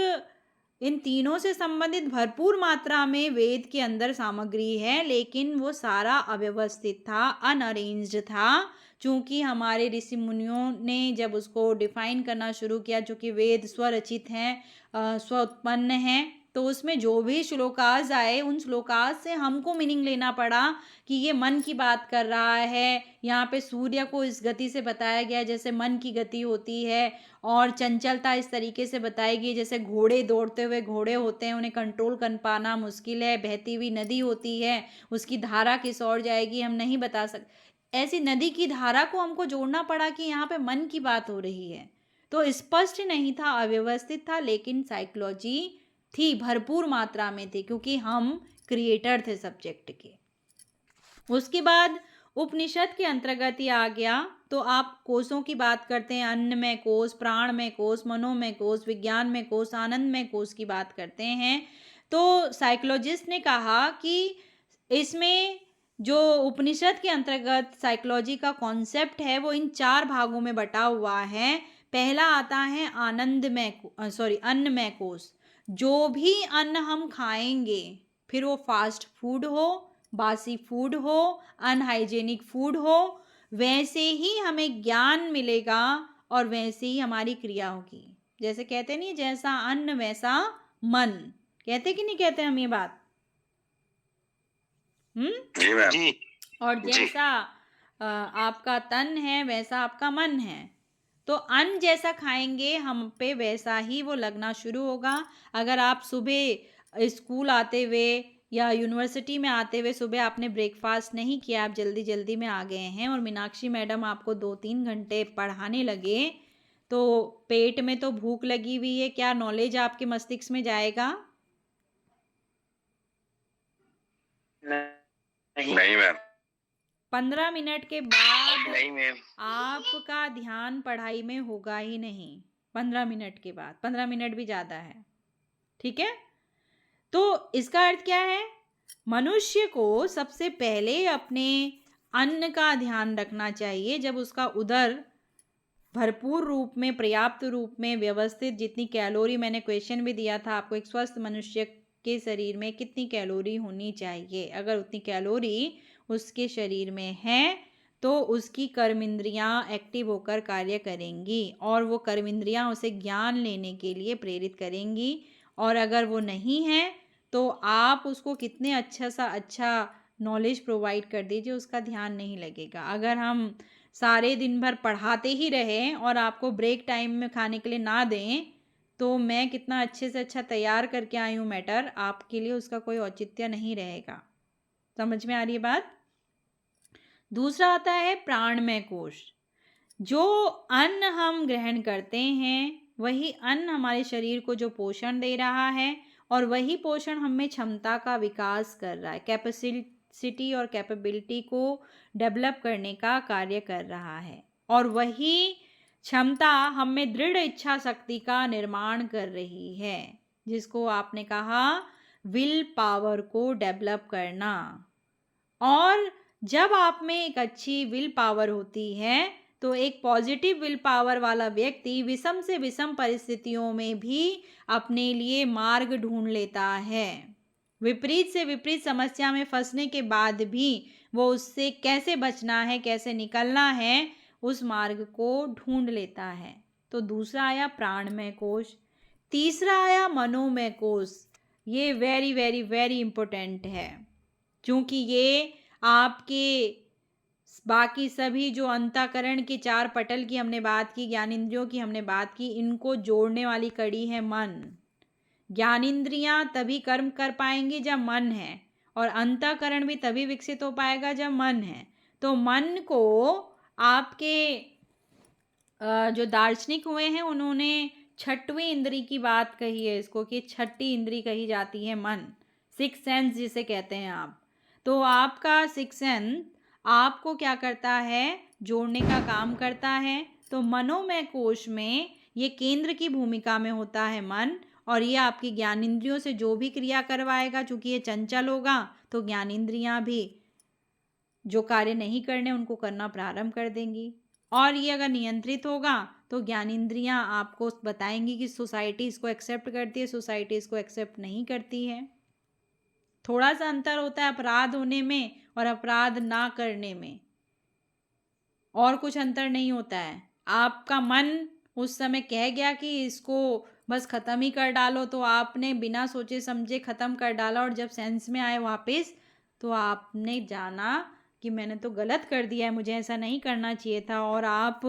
इन तीनों से संबंधित भरपूर मात्रा में वेद के अंदर सामग्री है, लेकिन वो सारा अव्यवस्थित था, अनअरेंज्ड था। चूंकि हमारे ऋषि मुनियों ने जब उसको डिफाइन करना शुरू किया, चूंकि वेद स्वरचित हैं, स्व उत्पन्न हैं, तो उसमें जो भी श्लोकास आए, उन श्लोकास से हमको मीनिंग लेना पड़ा कि ये मन की बात कर रहा है। यहाँ पे सूर्य को इस गति से बताया गया जैसे मन की गति होती है, और चंचलता इस तरीके से बताई गई जैसे घोड़े दौड़ते हुए घोड़े होते हैं, उन्हें कंट्रोल कर पाना मुश्किल है। बहती हुई नदी होती है, उसकी धारा किस ओर जाएगी हम नहीं बता सकते। ऐसी नदी की धारा को हमको जोड़ना पड़ा कि यहाँ पे मन की बात हो रही है। तो स्पष्ट नहीं था, अव्यवस्थित था, लेकिन साइकोलॉजी थी, भरपूर मात्रा में थी, क्योंकि हम क्रिएटर थे सब्जेक्ट के। उसके बाद उपनिषद के अंतर्गत ही आ गया। तो आप कोषों की बात करते हैं, अन्न में कोष, प्राण में कोष, मनो में कोष, विज्ञान में कोष, आनंद में कोष की बात करते हैं। तो साइकोलॉजिस्ट ने कहा कि इसमें जो उपनिषद के अंतर्गत साइकोलॉजी का कॉन्सेप्ट है वो इन 4 भागों में बटा हुआ है। पहला आता है अन्नमय कोष। जो भी अन्न हम खाएंगे, फिर वो फास्ट फूड हो, बासी फूड हो, अनहाइजेनिक फूड हो, वैसे ही हमें ज्ञान मिलेगा और वैसे ही हमारी क्रिया होगी। जैसे कहते नहीं, जैसा अन्न वैसा मन, कहते कि नहीं कहते हम ये बात? जी मैम जी। और जैसा आपका तन है वैसा आपका मन है। तो अन्न जैसा खाएंगे हम पे वैसा ही वो लगना शुरू होगा। अगर आप सुबह स्कूल आते हुए या यूनिवर्सिटी में आते हुए सुबह आपने ब्रेकफास्ट नहीं किया, आप जल्दी जल्दी में आ गए हैं और मीनाक्षी मैडम आपको 2-3 घंटे पढ़ाने लगे, तो पेट में तो भूख लगी हुई है, क्या नॉलेज आपके मस्तिष्क में जाएगा? नहीं मैम 15 मिनट के बाद नहीं मैम। आपका ध्यान पढ़ाई में होगा ही नहीं। 15 मिनट के बाद, 15 मिनट भी ज़्यादा है, ठीक है? तो इसका अर्थ क्या है? मनुष्य को सबसे पहले अपने अन्न का ध्यान रखना चाहिए। जब उसका उदर भरपूर रूप में, पर्याप्त रूप में व्यवस्थित, जितनी कैलोरी, मैंने क्वेश्चन भी दिया था आपको, एक स्वस्थ मनुष्य के शरीर में कितनी कैलोरी होनी चाहिए, अगर उतनी कैलोरी उसके शरीर में है तो उसकी कर्मेंद्रियां एक्टिव होकर कार्य करेंगी और वो कर्मेंद्रियां उसे ज्ञान लेने के लिए प्रेरित करेंगी। और अगर वो नहीं है तो आप उसको कितने अच्छा नॉलेज प्रोवाइड कर दीजिए, उसका ध्यान नहीं लगेगा। अगर हम सारे दिन भर पढ़ाते ही रहें और आपको ब्रेक टाइम में खाने के लिए ना दें, तो मैं कितना अच्छे से अच्छा तैयार करके आई हूँ मैटर, आपके लिए उसका कोई औचित्य नहीं रहेगा। समझ में आ रही है बात? दूसरा आता है प्राणमय कोश। जो अन्न हम ग्रहण करते हैं वही अन्न हमारे शरीर को जो पोषण दे रहा है और वही पोषण हमें क्षमता का विकास कर रहा है, कैपेसिटी और कैपेबिलिटी को डेवलप करने का कार्य कर रहा है। और वही क्षमता हमें दृढ़ इच्छा शक्ति का निर्माण कर रही है, जिसको आपने कहा विल पावर को डेवलप करना। और जब आप में एक अच्छी विल पावर होती है तो एक पॉजिटिव विल पावर वाला व्यक्ति विषम से विषम परिस्थितियों में भी अपने लिए मार्ग ढूंढ लेता है। विपरीत से विपरीत समस्या में फंसने के बाद भी वो उससे कैसे बचना है, कैसे निकलना है, उस मार्ग को ढूंढ लेता है। तो दूसरा आया प्राणमय कोश। तीसरा आया मनोमय कोश। ये वेरी वेरी वेरी इम्पोर्टेंट है, क्योंकि ये आपके बाकी सभी जो अंतःकरण के 4 पटल की हमने बात की, ज्ञानेंद्रियों की हमने बात की, इनको जोड़ने वाली कड़ी है मन। ज्ञानेंद्रियां तभी कर्म कर पाएंगी जब मन है, और अंतःकरण भी तभी विकसित हो पाएगा जब मन है। तो मन को आपके जो दार्शनिक हुए हैं उन्होंने छठवीं इंद्री की बात कही है इसको, कि छठी इंद्री कही जाती है मन, सिक्स सेंस जिसे कहते हैं आप। तो आपका सिक्स सेंस आपको क्या करता है, जोड़ने का काम करता है। तो मनोमय कोश में ये केंद्र की भूमिका में होता है मन, और ये आपकी ज्ञानेंद्रियों से जो भी क्रिया करवाएगा, चूंकि ये चंचल होगा तो ज्ञानेंद्रियां भी जो कार्य नहीं करने उनको करना प्रारंभ कर देंगी, और ये अगर नियंत्रित होगा तो ज्ञानेंद्रियां आपको बताएंगी कि सोसाइटी इसको एक्सेप्ट करती है, सोसाइटी इसको एक्सेप्ट नहीं करती है। थोड़ा सा अंतर होता है अपराध होने में और अपराध ना करने में, और कुछ अंतर नहीं होता है। आपका मन उस समय कह गया कि इसको बस ख़त्म ही कर डालो, तो आपने बिना सोचे समझे ख़त्म कर डाला, और जब सेंस में आए वापस तो आपने जाना कि मैंने तो गलत कर दिया है, मुझे ऐसा नहीं करना चाहिए था, और आप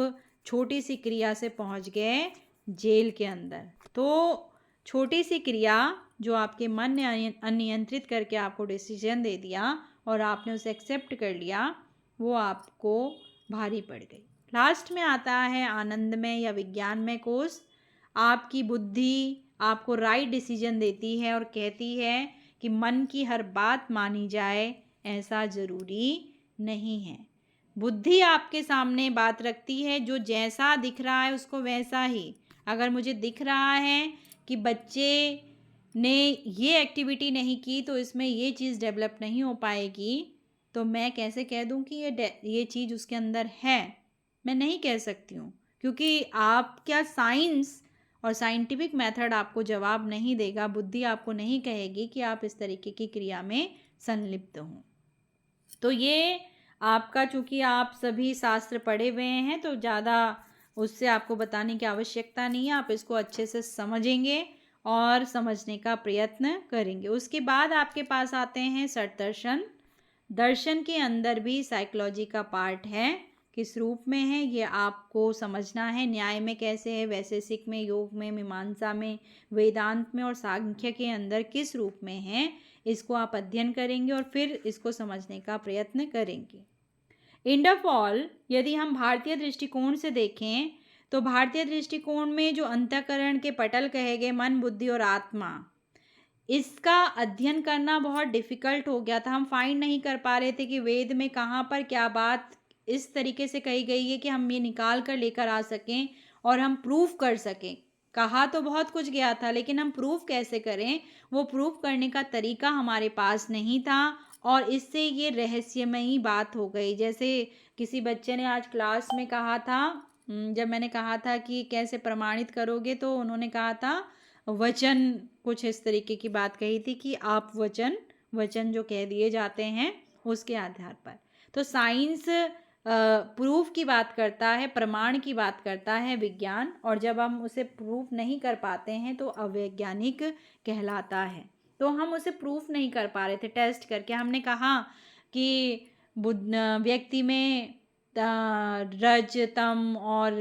छोटी सी क्रिया से पहुंच गए जेल के अंदर। तो छोटी सी क्रिया जो आपके मन ने अनियंत्रित करके आपको डिसीजन दे दिया और आपने उसे एक्सेप्ट कर लिया, वो आपको भारी पड़ गई। लास्ट में आता है आनंदमय या विज्ञानमय कोश। आपकी बुद्धि आपको राइट डिसीजन देती है और कहती है कि मन की हर बात मानी जाए, ऐसा ज़रूरी नहीं है। बुद्धि आपके सामने बात रखती है, जो जैसा दिख रहा है उसको वैसा ही। अगर मुझे दिख रहा है कि बच्चे ने ये एक्टिविटी नहीं की तो इसमें ये चीज़ डेवलप नहीं हो पाएगी, तो मैं कैसे कह दूं कि ये चीज़ उसके अंदर है? मैं नहीं कह सकती हूँ, क्योंकि आप क्या साइंस और साइंटिफिक मेथड आपको जवाब नहीं देगा। बुद्धि आपको नहीं कहेगी कि आप इस तरीके की क्रिया में संलिप्त हों। तो ये आपका, चूँकि आप सभी शास्त्र पढ़े हुए हैं तो ज़्यादा उससे आपको बताने की आवश्यकता नहीं है। आप इसको अच्छे से समझेंगे और समझने का प्रयत्न करेंगे। उसके बाद आपके पास आते हैं सठ दर्शन। दर्शन के अंदर भी साइकोलॉजी का पार्ट है, किस रूप में है ये आपको समझना है। न्याय में कैसे है, वैशेषिक में, योग में, मीमांसा में, वेदांत में और सांख्य के अंदर किस रूप में है, इसको आप अध्ययन करेंगे और फिर इसको समझने का प्रयत्न करेंगे। एंड ऑफ ऑल, यदि हम भारतीय दृष्टिकोण से देखें तो भारतीय दृष्टिकोण में जो अंतःकरण के पटल कहे गए, मन, बुद्धि और आत्मा, इसका अध्ययन करना बहुत डिफ़िकल्ट हो गया था। हम फाइंड नहीं कर पा रहे थे कि वेद में कहाँ पर क्या बात इस तरीके से कही गई है कि हम ये निकाल कर लेकर आ सकें और हम प्रूफ कर सकें। कहा तो बहुत कुछ गया था, लेकिन हम प्रूफ कैसे करें, वो प्रूफ करने का तरीका हमारे पास नहीं था, और इससे ये रहस्यमयी बात हो गई। जैसे किसी बच्चे ने आज क्लास में कहा था, जब मैंने कहा था कि कैसे प्रमाणित करोगे, तो उन्होंने कहा था वचन, कुछ इस तरीके की बात कही थी कि आप वचन जो कह दिए जाते हैं उसके आधार पर। तो साइंस प्रूफ की बात करता है, प्रमाण की बात करता है विज्ञान, और जब हम उसे प्रूफ नहीं कर पाते हैं तो अवैज्ञानिक कहलाता है। तो हम उसे प्रूफ नहीं कर पा रहे थे टेस्ट करके। हमने कहा कि व्यक्ति में रज, तम और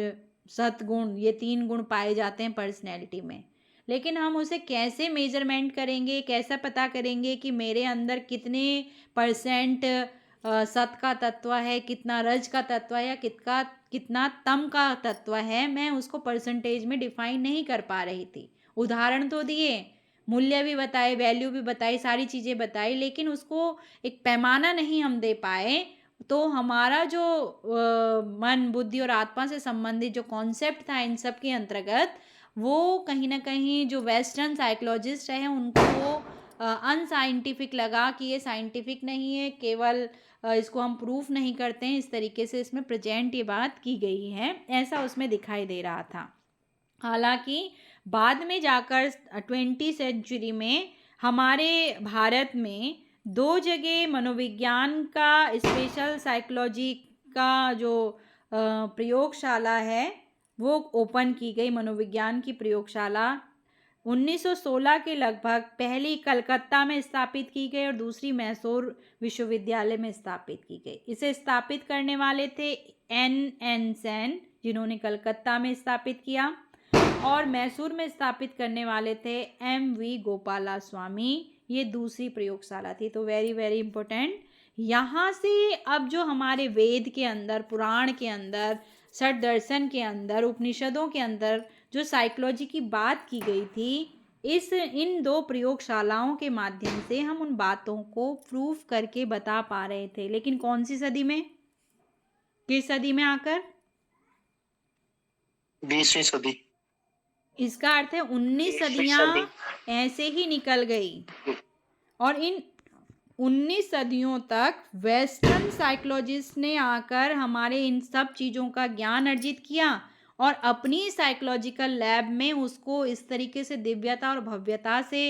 सतगुण, ये 3 गुण पाए जाते हैं पर्सनैलिटी में, लेकिन हम उसे कैसे मेजरमेंट करेंगे, कैसा पता करेंगे कि मेरे अंदर कितने परसेंट सत का तत्व है, कितना रज का तत्व है, या कितना तम का तत्व है, मैं उसको परसेंटेज में डिफाइन नहीं कर पा रही थी। उदाहरण तो दिए, मूल्य भी बताए, वैल्यू भी बताई, सारी चीज़ें बताई, लेकिन उसको एक पैमाना नहीं हम दे पाए। तो हमारा जो मन, बुद्धि और आत्मा से संबंधित जो कॉन्सेप्ट था इन सब के अंतर्गत, वो कहीं ना कहीं जो वेस्टर्न साइकोलॉजिस्ट हैं उनको वो अनसाइंटिफिक लगा कि ये साइंटिफिक नहीं है, केवल इसको हम प्रूफ नहीं करते हैं, इस तरीके से इसमें प्रेजेंट ये बात की गई है, ऐसा उसमें दिखाई दे रहा था। हालांकि बाद में जाकर 20वीं सेंचुरी में हमारे भारत में 2 जगह मनोविज्ञान का, स्पेशल साइकोलॉजी का जो प्रयोगशाला है वो ओपन की गई। मनोविज्ञान की प्रयोगशाला 1916 के लगभग पहली कलकत्ता में स्थापित की गई और दूसरी मैसूर विश्वविद्यालय में स्थापित की गई। इसे स्थापित करने वाले थे N.N. सेन, जिन्होंने कलकत्ता में स्थापित किया, और मैसूर में स्थापित करने वाले थे M.V. गोपाला स्वामी। ये दूसरी प्रयोगशाला थी। तो वेरी वेरी इंपॉर्टेंट। यहाँ से अब जो हमारे वेद के अंदर, पुराण के अंदर, षट दर्शन के अंदर, उपनिषदों के अंदर जो साइकोलॉजी की बात की गई थी, इन 2 प्रयोगशालाओं के माध्यम से हम उन बातों को प्रूफ करके बता पा रहे थे। लेकिन कौन सी सदी में, किस सदी में आकर? 20वीं सदी। इसका अर्थ है 19 सदियां ऐसे ही निकल गई, और इन 19 सदियों तक वेस्टर्न साइकोलॉजिस्ट ने आकर हमारे इन सब चीज़ों का ज्ञान अर्जित किया और अपनी साइकोलॉजिकल लैब में उसको इस तरीके से दिव्यता और भव्यता से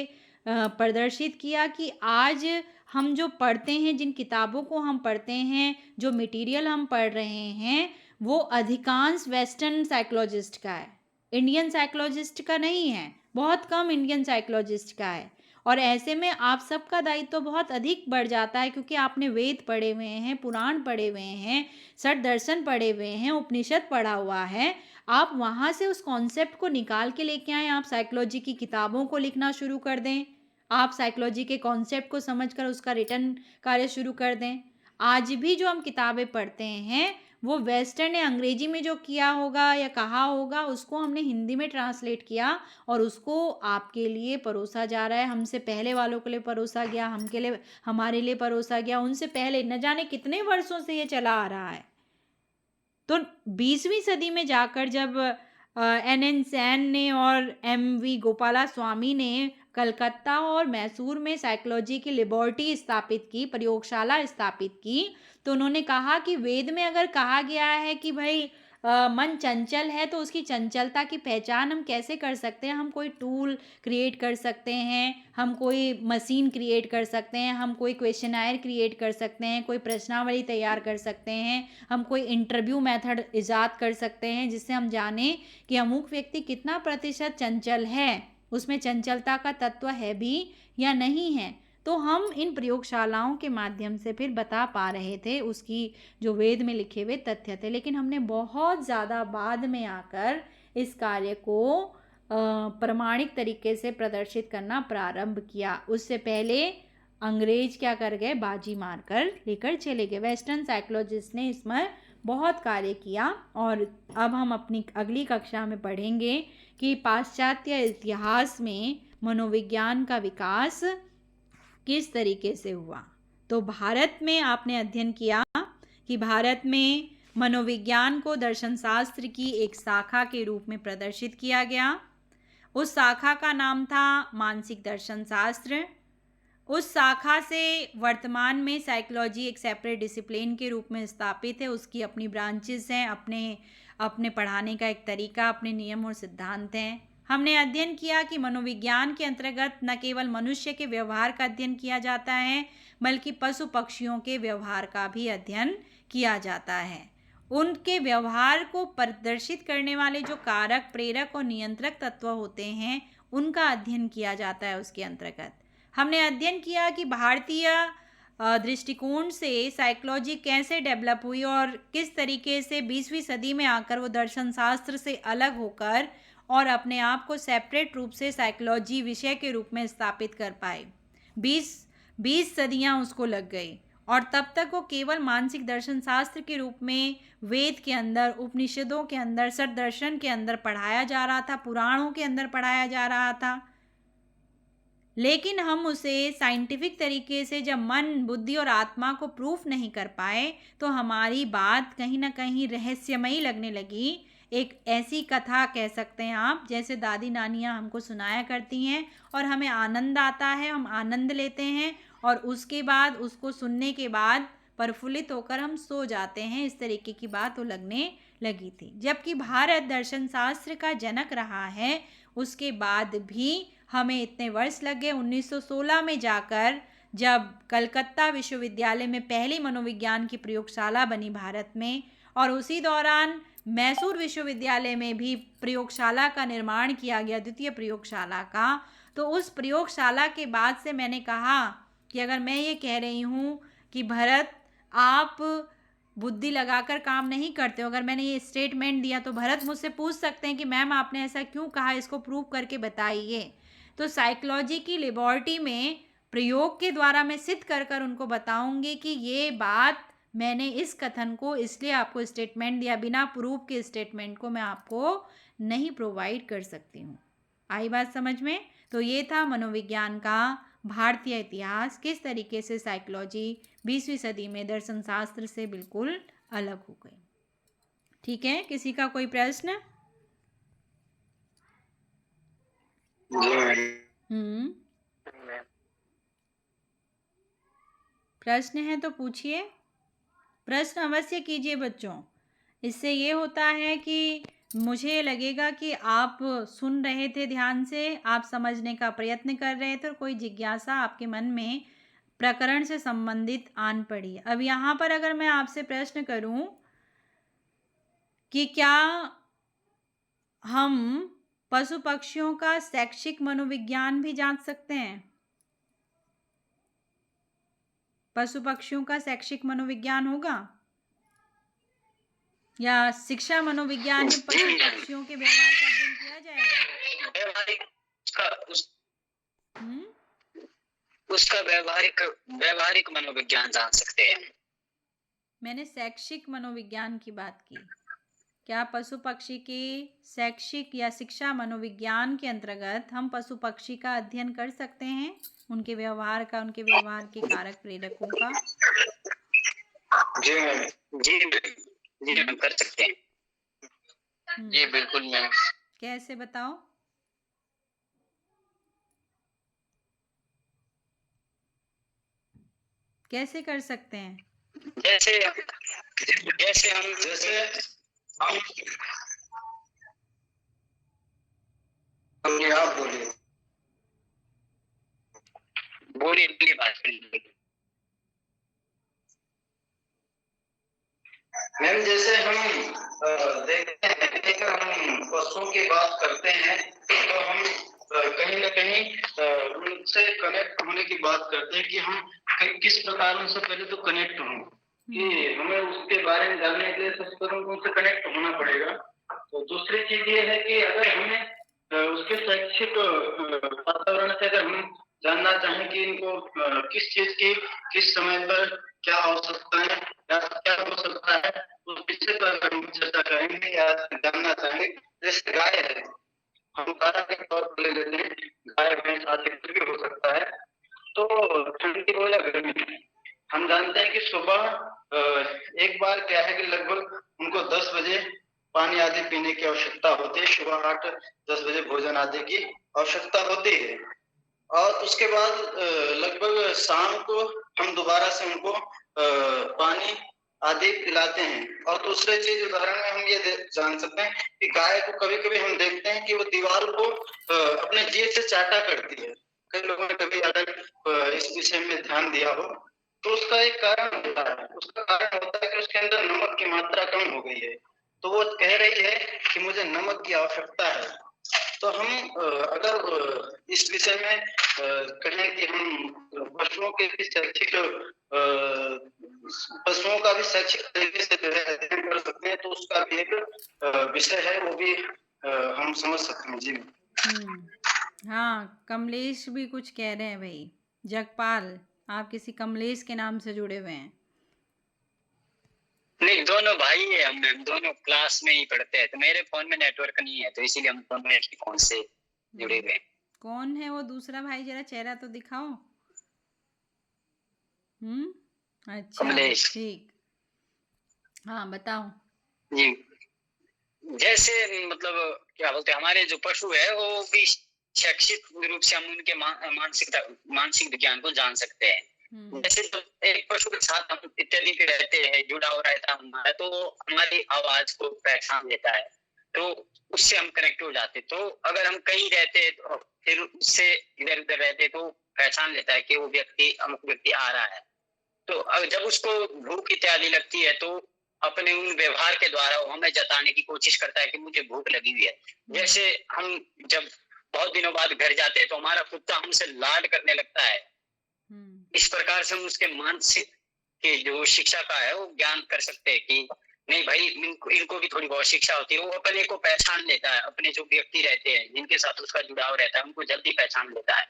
प्रदर्शित किया कि आज हम जो पढ़ते हैं, जिन किताबों को हम पढ़ते हैं, जो मटेरियल हम पढ़ रहे हैं, वो अधिकांश वेस्टर्न साइकोलॉजिस्ट का है, इंडियन साइकोलॉजिस्ट का नहीं है। बहुत कम इंडियन साइकोलॉजिस्ट का है। और ऐसे में आप सबका दायित्व तो बहुत अधिक बढ़ जाता है, क्योंकि आपने वेद पढ़े हुए हैं, पुराण पढ़े हुए हैं, षट दर्शन पढ़े हुए हैं, उपनिषद पढ़ा हुआ है। आप वहाँ से उस कॉन्सेप्ट को निकाल के लेके आएँ, आप साइकोलॉजी की किताबों को लिखना शुरू कर दें, आप साइकोलॉजी के कॉन्सेप्ट को समझकर उसका रिटर्न कार्य शुरू कर दें। आज भी जो हम किताबें पढ़ते हैं, वो वेस्टर्न ने अंग्रेजी में जो किया होगा या कहा होगा, उसको हमने हिंदी में ट्रांसलेट किया और उसको आपके लिए परोसा जा रहा है। हमसे पहले वालों के लिए परोसा गया, हमारे लिए परोसा गया, उनसे पहले न जाने कितने वर्षों से ये चला आ रहा है। तो 20वीं सदी में जाकर जब N.N. सेन ने और M.V. गोपाला स्वामी ने कलकत्ता और मैसूर में साइकोलॉजी की लेबोरेटरी स्थापित की, प्रयोगशाला स्थापित की, तो उन्होंने कहा कि वेद में अगर कहा गया है कि भाई मन चंचल है, तो उसकी चंचलता की पहचान हम कैसे कर सकते हैं? हम कोई टूल क्रिएट कर सकते हैं, हम कोई मशीन क्रिएट कर सकते हैं, हम कोई क्वेश्चनायर क्रिएट कर सकते हैं, कोई प्रश्नावली तैयार कर सकते हैं, हम कोई इंटरव्यू मेथड इजाद कर सकते हैं जिससे हम जानें कि अमुक व्यक्ति कितना प्रतिशत चंचल है, उसमें चंचलता का तत्व है भी या नहीं है। तो हम इन प्रयोगशालाओं के माध्यम से फिर बता पा रहे थे उसकी जो वेद में लिखे हुए तथ्य थे। लेकिन हमने बहुत ज़्यादा बाद में आकर इस कार्य को प्रमाणिक तरीके से प्रदर्शित करना प्रारंभ किया। उससे पहले अंग्रेज क्या कर गए? बाजी मारकर लेकर चले गए। वेस्टर्न साइकोलॉजिस्ट ने इसमें बहुत कार्य किया। और अब हम अपनी अगली कक्षा में पढ़ेंगे कि पाश्चात्य इतिहास में मनोविज्ञान का विकास किस तरीके से हुआ। तो भारत में आपने अध्ययन किया कि भारत में मनोविज्ञान को दर्शन शास्त्र की एक शाखा के रूप में प्रदर्शित किया गया। उस शाखा का नाम था मानसिक दर्शन शास्त्र। उस शाखा से वर्तमान में साइकोलॉजी एक सेपरेट डिसिप्लिन के रूप में स्थापित है। उसकी अपनी ब्रांचेस हैं, अपने पढ़ाने का एक तरीका, अपने नियम और सिद्धांत हैं। हमने अध्ययन किया कि मनोविज्ञान के अंतर्गत न केवल मनुष्य के व्यवहार का अध्ययन किया जाता है, बल्कि पशु पक्षियों के व्यवहार का भी अध्ययन किया जाता है। उनके व्यवहार को प्रदर्शित करने वाले जो कारक, प्रेरक और नियंत्रक तत्व होते हैं, उनका अध्ययन किया जाता है उसके अंतर्गत। हमने अध्ययन किया कि भारतीय दृष्टिकोण से साइकोलॉजी कैसे डेवलप हुई और किस तरीके से 20वीं सदी में आकर वो दर्शन शास्त्र से अलग होकर और अपने आप को सेपरेट रूप से साइकोलॉजी विषय के रूप में स्थापित कर पाए। 20 सदियां उसको लग गई और तब तक वो केवल मानसिक दर्शन शास्त्र के रूप में वेद के अंदर, उपनिषदों के अंदर, षट दर्शन के अंदर पढ़ाया जा रहा था, पुराणों के अंदर पढ़ाया जा रहा था। लेकिन हम उसे साइंटिफिक तरीके से जब मन, बुद्धि और आत्मा को प्रूफ नहीं कर पाए, तो हमारी बात कहीं ना कहीं रहस्यमयी लगने लगी। एक ऐसी कथा कह सकते हैं आप, जैसे दादी नानियाँ हमको सुनाया करती हैं और हमें आनंद आता है, हम आनंद लेते हैं और उसके बाद उसको सुनने के बाद प्रफुल्लित होकर हम सो जाते हैं। इस तरीके की बात वो लगने लगी थी। जबकि भारत दर्शन शास्त्र का जनक रहा है, उसके बाद भी हमें इतने वर्ष लग गए। 1916 में जाकर जब कलकत्ता विश्वविद्यालय में पहली मनोविज्ञान की प्रयोगशाला बनी भारत में, और उसी दौरान मैसूर विश्वविद्यालय में भी प्रयोगशाला का निर्माण किया गया, द्वितीय प्रयोगशाला का। तो उस प्रयोगशाला के बाद से मैंने कहा कि अगर मैं ये कह रही हूँ कि भरत आप बुद्धि लगाकर काम नहीं करते हो, अगर मैंने ये स्टेटमेंट दिया तो भरत मुझसे पूछ सकते हैं कि मैम आपने ऐसा क्यों कहा, इसको प्रूव करके बताइए। तो साइकोलॉजी की लेबोरेटरी में प्रयोग के द्वारा मैं सिद्ध कर उनको बताऊंगी कि ये बात मैंने इस कथन को इसलिए आपको स्टेटमेंट दिया, बिना प्रूफ के स्टेटमेंट को मैं आपको नहीं प्रोवाइड कर सकती हूँ। आई बात समझ में? तो ये था मनोविज्ञान का भारतीय इतिहास, किस तरीके से साइकोलॉजी 20वीं सदी में दर्शन शास्त्र से बिल्कुल अलग हो गई। ठीक है, किसी का कोई प्रश्न? प्रश्न है तो पूछिए, प्रश्न अवश्य कीजिए बच्चों। इससे ये होता है कि मुझे लगेगा कि आप सुन रहे थे ध्यान से, आप समझने का प्रयत्न कर रहे थे और कोई जिज्ञासा आपके मन में प्रकरण से संबंधित आन पड़ी। अब यहाँ पर अगर मैं आपसे प्रश्न करूं कि क्या हम पशु पक्षियों का शैक्षिक मनोविज्ञान भी जान सकते हैं? पशु पक्षियों का शैक्षिक मनोविज्ञान होगा या शिक्षा मनोविज्ञान में पशु पक्षियों के व्यवहार का अध्ययन किया जाएगा? उसका व्यवहारिक मनोविज्ञान जान सकते हैं। मैंने शैक्षिक मनोविज्ञान की बात की। क्या पशु पक्षी के शैक्षिक या शिक्षा मनोविज्ञान के अंतर्गत हम पशु पक्षी का अध्ययन कर सकते हैं, उनके व्यवहार का, उनके व्यवहार के कारक प्रेरकों का? जी मैम कर सकते हैं। जी बिल्कुल मैम। कैसे बताओ? कैसे कर सकते हैं? जैसे हम आप बोलिए बात करिए मैम। जैसे हम देखते हैं कि अगर हम पशुओं की बात करते हैं तो हम कहीं ना कहीं उनसे कनेक्ट होने की बात करते हैं कि हम किस प्रकार उनसे पहले तो कनेक्ट हों, कि हमें उसके बारे में जानने के लिए सबसे पहले उनसे कनेक्ट होना पड़ेगा। तो दूसरी चीज ये है कि अगर हमें उसके शैक्षिक वातावरण से अगर हम जानना चाहें कि इनको किस चीज की किस समय पर क्या आवश्यकता है या क्या हो सकता है, उस विषय पर हम चर्चा करेंगे या जानना चाहेंगे। जैसे गाय है, हम उदाहरण के तौर पर ले लेते हैं, गाय भैंस आदि कुछ भी हो सकता है। तो ठंडी हो या गर्मी, हम जानते हैं कि सुबह एक बार क्या है कि लगभग उनको 10 बजे पानी आदि पीने की आवश्यकता होती है, सुबह 8-10 बजे भोजन आदि की आवश्यकता होती है, और उसके बाद लगभग शाम को हम दोबारा से उनको पानी आदि पिलाते हैं। और दूसरी चीज उदाहरण में हम ये जान सकते हैं कि गाय को कभी कभी हम देखते हैं कि वो दीवार को अपने जीभ से चाटा करती है। कई लोगों ने कभी अगर इस विषय में ध्यान दिया हो तो उसका एक कारण होता है, उसका कारण होता है कि उसके अंदर नमक की मात्रा कम हो गई है, तो वो कह रही है कि मुझे नमक की आवश्यकता है। तो हम अगर इस विषय में कहें कि हम पशुओं के भी शैक्षिक पशुओं का भी शैक्षिक तरीके से जो है अध्ययन कर सकते हैं, तो उसका भी एक विषय है, वो भी हम समझ सकते हैं। जी हाँ, कमलेश भी कुछ कह रहे हैं भाई। जगपाल, आप किसी कमलेश के नाम से जुड़े हुए हैं? नहीं, दोनों भाई है, हम दोनों क्लास में ही पढ़ते हैं, तो मेरे फोन में नेटवर्क नहीं है, तो इसीलिए हम दोनों एक ही फोन से जुड़े हुए हैं। कौन है वो दूसरा भाई, जरा चेहरा तो दिखाओ। अच्छा, कमलेश। ठीक, हाँ बताओ। जी, जैसे मतलब क्या बोलते हैं, हमारे जो पशु है वो भी शैक्षिक रूप से हम उनके मानसिक विज्ञान को जान सकते हैं। जैसे तो एक पशु के साथ हम इत्यादि पे रहते हैं, जुड़ा हो रहता है हमारा, तो हमारी आवाज को पहचान लेता है, तो उससे हम कनेक्ट हो जाते। तो अगर हम कहीं रहते हैं तो फिर उससे इधर उधर रहते तो पहचान लेता है कि वो व्यक्ति अमुक व्यक्ति आ रहा है। तो जब उसको भूख इत्यादि लगती है तो अपने उन व्यवहार के द्वारा वो हमें जताने की कोशिश करता है कि मुझे भूख लगी हुई है। जैसे हम जब बहुत दिनों बाद घर जाते हैं तो हमारा कुत्ता हमसे लाड करने लगता है। इस प्रकार से हम उसके मानसिक के जो शिक्षा का है वो ज्ञान कर सकते हैं कि नहीं भाई, इनको भी थोड़ी बहुत शिक्षा होती है। वो अपने को पहचान लेता है, अपने जो व्यक्ति रहते हैं जिनके साथ उसका जुड़ाव रहता है उनको जल्दी पहचान लेता है।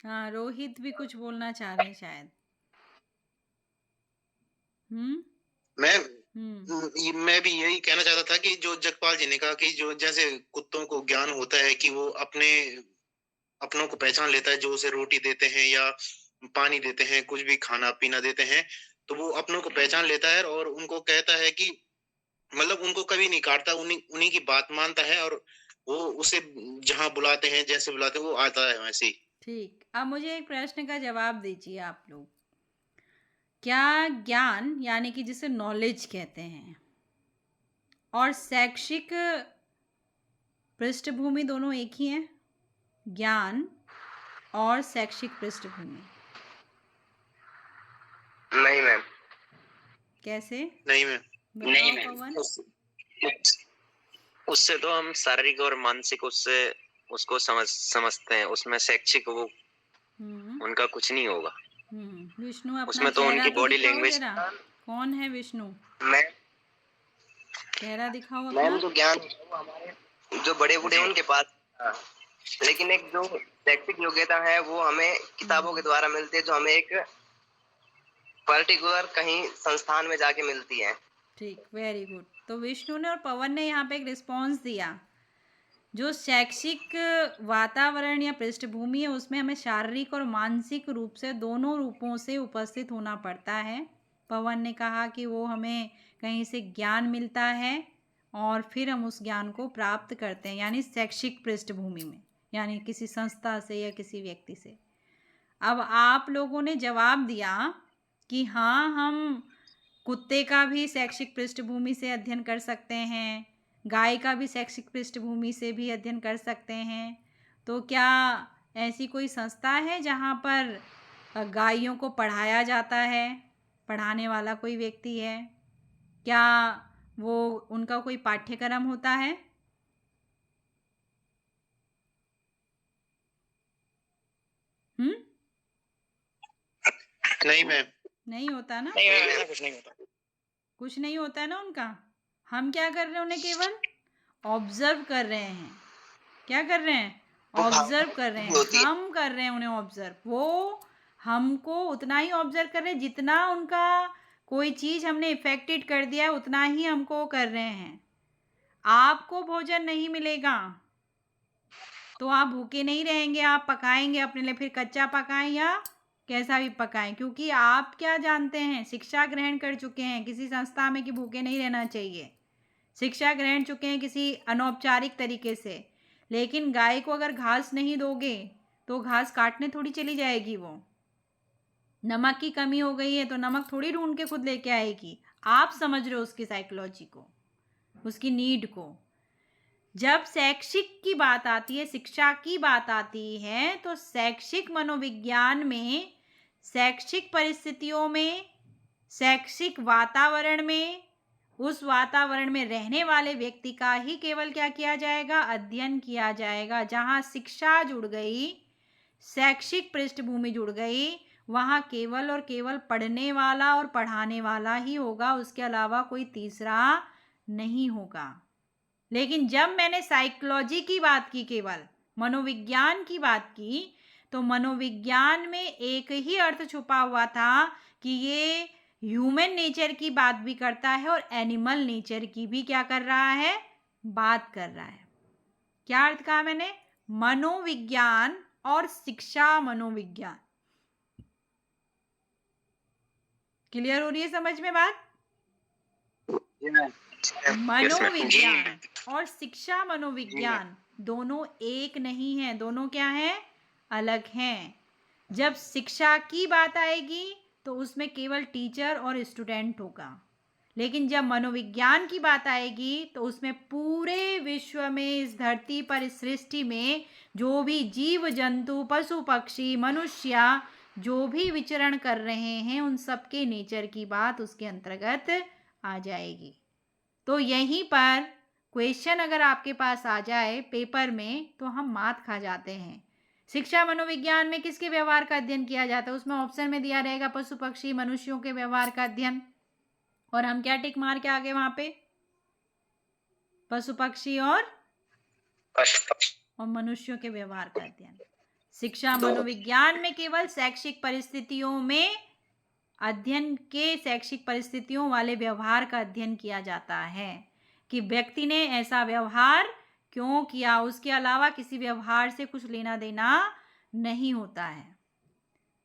हाँ, रोहित भी कुछ बोलना चाह रहे हैं शायद। मैं भी यही कहना चाहता था कि जो जगपाल जी ने कहा कि जो जैसे कुत्तों को ज्ञान होता है कि वो अपनों को पहचान लेता है, जो उसे रोटी देते हैं या पानी देते हैं, कुछ भी खाना पीना देते हैं, तो वो अपनों को पहचान लेता है और उनको कहता है कि मतलब उनको कभी नहीं काटता, उन्हीं की बात मानता है और वो उसे जहाँ बुलाते हैं, जैसे बुलाते हैं वो आता है वैसे ही। ठीक, अब मुझे एक प्रश्न का जवाब दीजिए आप लोग। क्या ज्ञान यानी कि जिसे नॉलेज कहते हैं और शैक्षिक पृष्ठभूमि दोनों एक ही हैं? ज्ञान और शैक्षिक पृष्ठभूमि? नहीं मैम। कैसे नहीं मैम? नहीं मैम, उससे तो हम शारीरिक और मानसिक उसको समझते हैं, उसमें शैक्षिक वो उनका कुछ नहीं होगा। विष्णु अपना उसमें तो उनकी बॉडी लैंग्वेज। कौन है विष्णु? मैं चेहरा दिखाओ मैम। अपना। जो ज्ञान वो हमारे जो बड़े बूढ़े उनके पास, लेकिन एक जो शैक्षिक योग्यता है वो हमें किताबों के द्वारा मिलती है, जो हमें एक पर्टिकुलर कहीं संस्थान में जाके मिलती है। ठीक, वेरी गुड। तो विष्णु ने और पवन ने यहाँ पे एक रिस्पॉन्स दिया। जो शैक्षिक वातावरण या पृष्ठभूमि है उसमें हमें शारीरिक और मानसिक रूप से दोनों रूपों से उपस्थित होना पड़ता है। पवन ने कहा कि वो हमें कहीं से ज्ञान मिलता है और फिर हम उस ज्ञान को प्राप्त करते हैं, यानी शैक्षिक पृष्ठभूमि में, यानी किसी संस्था से या किसी व्यक्ति से। अब आप लोगों ने जवाब दिया कि हाँ, हम कुत्ते का भी शैक्षिक पृष्ठभूमि से अध्ययन कर सकते हैं, गाय का भी शैक्षिक पृष्ठभूमि से भी अध्ययन कर सकते हैं। तो क्या ऐसी कोई संस्था है जहाँ पर गायों को पढ़ाया जाता है, पढ़ाने वाला कोई व्यक्ति है? क्या वो उनका कोई पाठ्यक्रम होता है? नहीं मैम। नहीं होता ना? नहीं मैम, ऐसा कुछ नहीं होता। कुछ नहीं होता है ना उनका। हम क्या कर रहे हैं, उन्हें केवल ऑब्जर्व कर रहे हैं। क्या कर रहे हैं? ऑब्जर्व कर रहे हैं। हम कर रहे हैं उन्हें ऑब्जर्व। वो हमको उतना ही ऑब्जर्व कर रहे हैं जितना उनका कोई चीज़ हमने इफेक्टेड कर दिया है, उतना ही हमको कर रहे हैं। आपको भोजन नहीं मिलेगा तो आप भूखे नहीं रहेंगे, आप पकाएंगे अपने लिए, फिर कच्चा पकाएं या कैसा भी पकाएं, क्योंकि आप क्या जानते हैं, शिक्षा ग्रहण कर चुके हैं किसी संस्था में कि भूखे नहीं रहना चाहिए। शिक्षा ग्रहण चुके हैं किसी अनौपचारिक तरीके से। लेकिन गाय को अगर घास नहीं दोगे तो घास काटने थोड़ी चली जाएगी। वो नमक की कमी हो गई है तो नमक थोड़ी ढूंढ के खुद लेके आएगी। आप समझ रहे हो उसकी साइकोलॉजी को, उसकी नीड को। जब शैक्षिक की बात आती है, शिक्षा की बात आती है, तो शैक्षिक मनोविज्ञान में, शैक्षिक परिस्थितियों में, शैक्षिक वातावरण में, उस वातावरण में रहने वाले व्यक्ति का ही केवल क्या किया जाएगा? अध्ययन किया जाएगा। जहाँ शिक्षा जुड़ गई, शैक्षिक पृष्ठभूमि जुड़ गई, वहाँ केवल और केवल पढ़ने वाला और पढ़ाने वाला ही होगा, उसके अलावा कोई तीसरा नहीं होगा। लेकिन जब मैंने साइकोलॉजी की बात की, केवल मनोविज्ञान की बात की, तो मनोविज्ञान में एक ही अर्थ छुपा हुआ था कि ये ह्यूमन नेचर की बात भी करता है और एनिमल नेचर की भी क्या कर रहा है? बात कर रहा है। क्या अर्थ कहा मैंने? मनोविज्ञान और शिक्षा मनोविज्ञान। क्लियर हो रही है समझ में बात? मनोविज्ञान और शिक्षा मनोविज्ञान दोनों एक नहीं है, दोनों क्या हैं? अलग हैं। जब शिक्षा की बात आएगी तो उसमें केवल टीचर और स्टूडेंट होगा, लेकिन जब मनोविज्ञान की बात आएगी तो उसमें पूरे विश्व में, इस धरती पर, इस सृष्टि में जो भी जीव जंतु, पशु पक्षी, मनुष्य जो भी विचरण कर रहे हैं, उन सबके नेचर की बात उसके अंतर्गत आ जाएगी। तो यहीं पर क्वेश्चन अगर आपके पास आ जाए पेपर में तो हम मात खा जाते हैं। शिक्षा मनोविज्ञान में किसके व्यवहार का अध्ययन किया जाता है? उसमें ऑप्शन में दिया रहेगा पशु पक्षी मनुष्यों के व्यवहार का अध्ययन, और हम क्या टिक मार के आगे वहां पे? पशु पक्षी और मनुष्यों के व्यवहार का अध्ययन। शिक्षा मनोविज्ञान में केवल शैक्षिक परिस्थितियों में अध्ययन के शैक्षिक परिस्थितियों वाले व्यवहार का अध्ययन किया जाता है कि व्यक्ति ने ऐसा व्यवहार क्यों किया, उसके अलावा किसी व्यवहार से कुछ लेना देना नहीं होता है।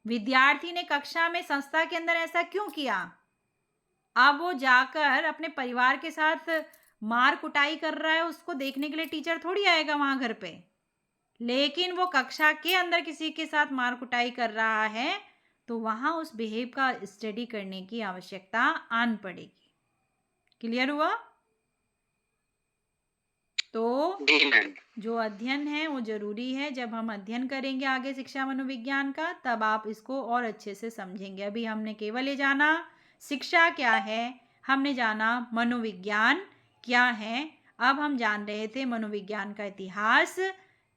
विद्यार्थी ने कक्षा में संस्था के अंदर ऐसा क्यों किया? अब वो जाकर अपने परिवार के साथ मार कुटाई कर रहा है, उसको देखने के लिए टीचर थोड़ी आएगा वहां घर पे, लेकिन वो कक्षा के अंदर किसी के साथ मार कुटाई कर रहा है तो वहां उस बिहेव का स्टडी करने की आवश्यकता आन पड़ेगी। क्लियर हुआ? तो जो अध्ययन है वो जरूरी है। जब हम अध्ययन करेंगे आगे शिक्षा मनोविज्ञान का तब आप इसको और अच्छे से समझेंगे। अभी हमने केवल ये जाना शिक्षा क्या है, हमने जाना मनोविज्ञान क्या है। अब हम जान रहे थे मनोविज्ञान का इतिहास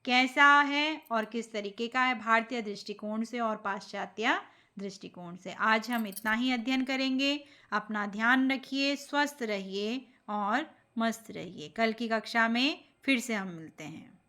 कैसा है और किस तरीके का है, भारतीय दृष्टिकोण से और पाश्चात्य दृष्टिकोण से। आज हम इतना ही अध्ययन करेंगे। अपना ध्यान रखिए, स्वस्थ रहिए और मस्त रहिए। कल की कक्षा में फिर से हम मिलते हैं।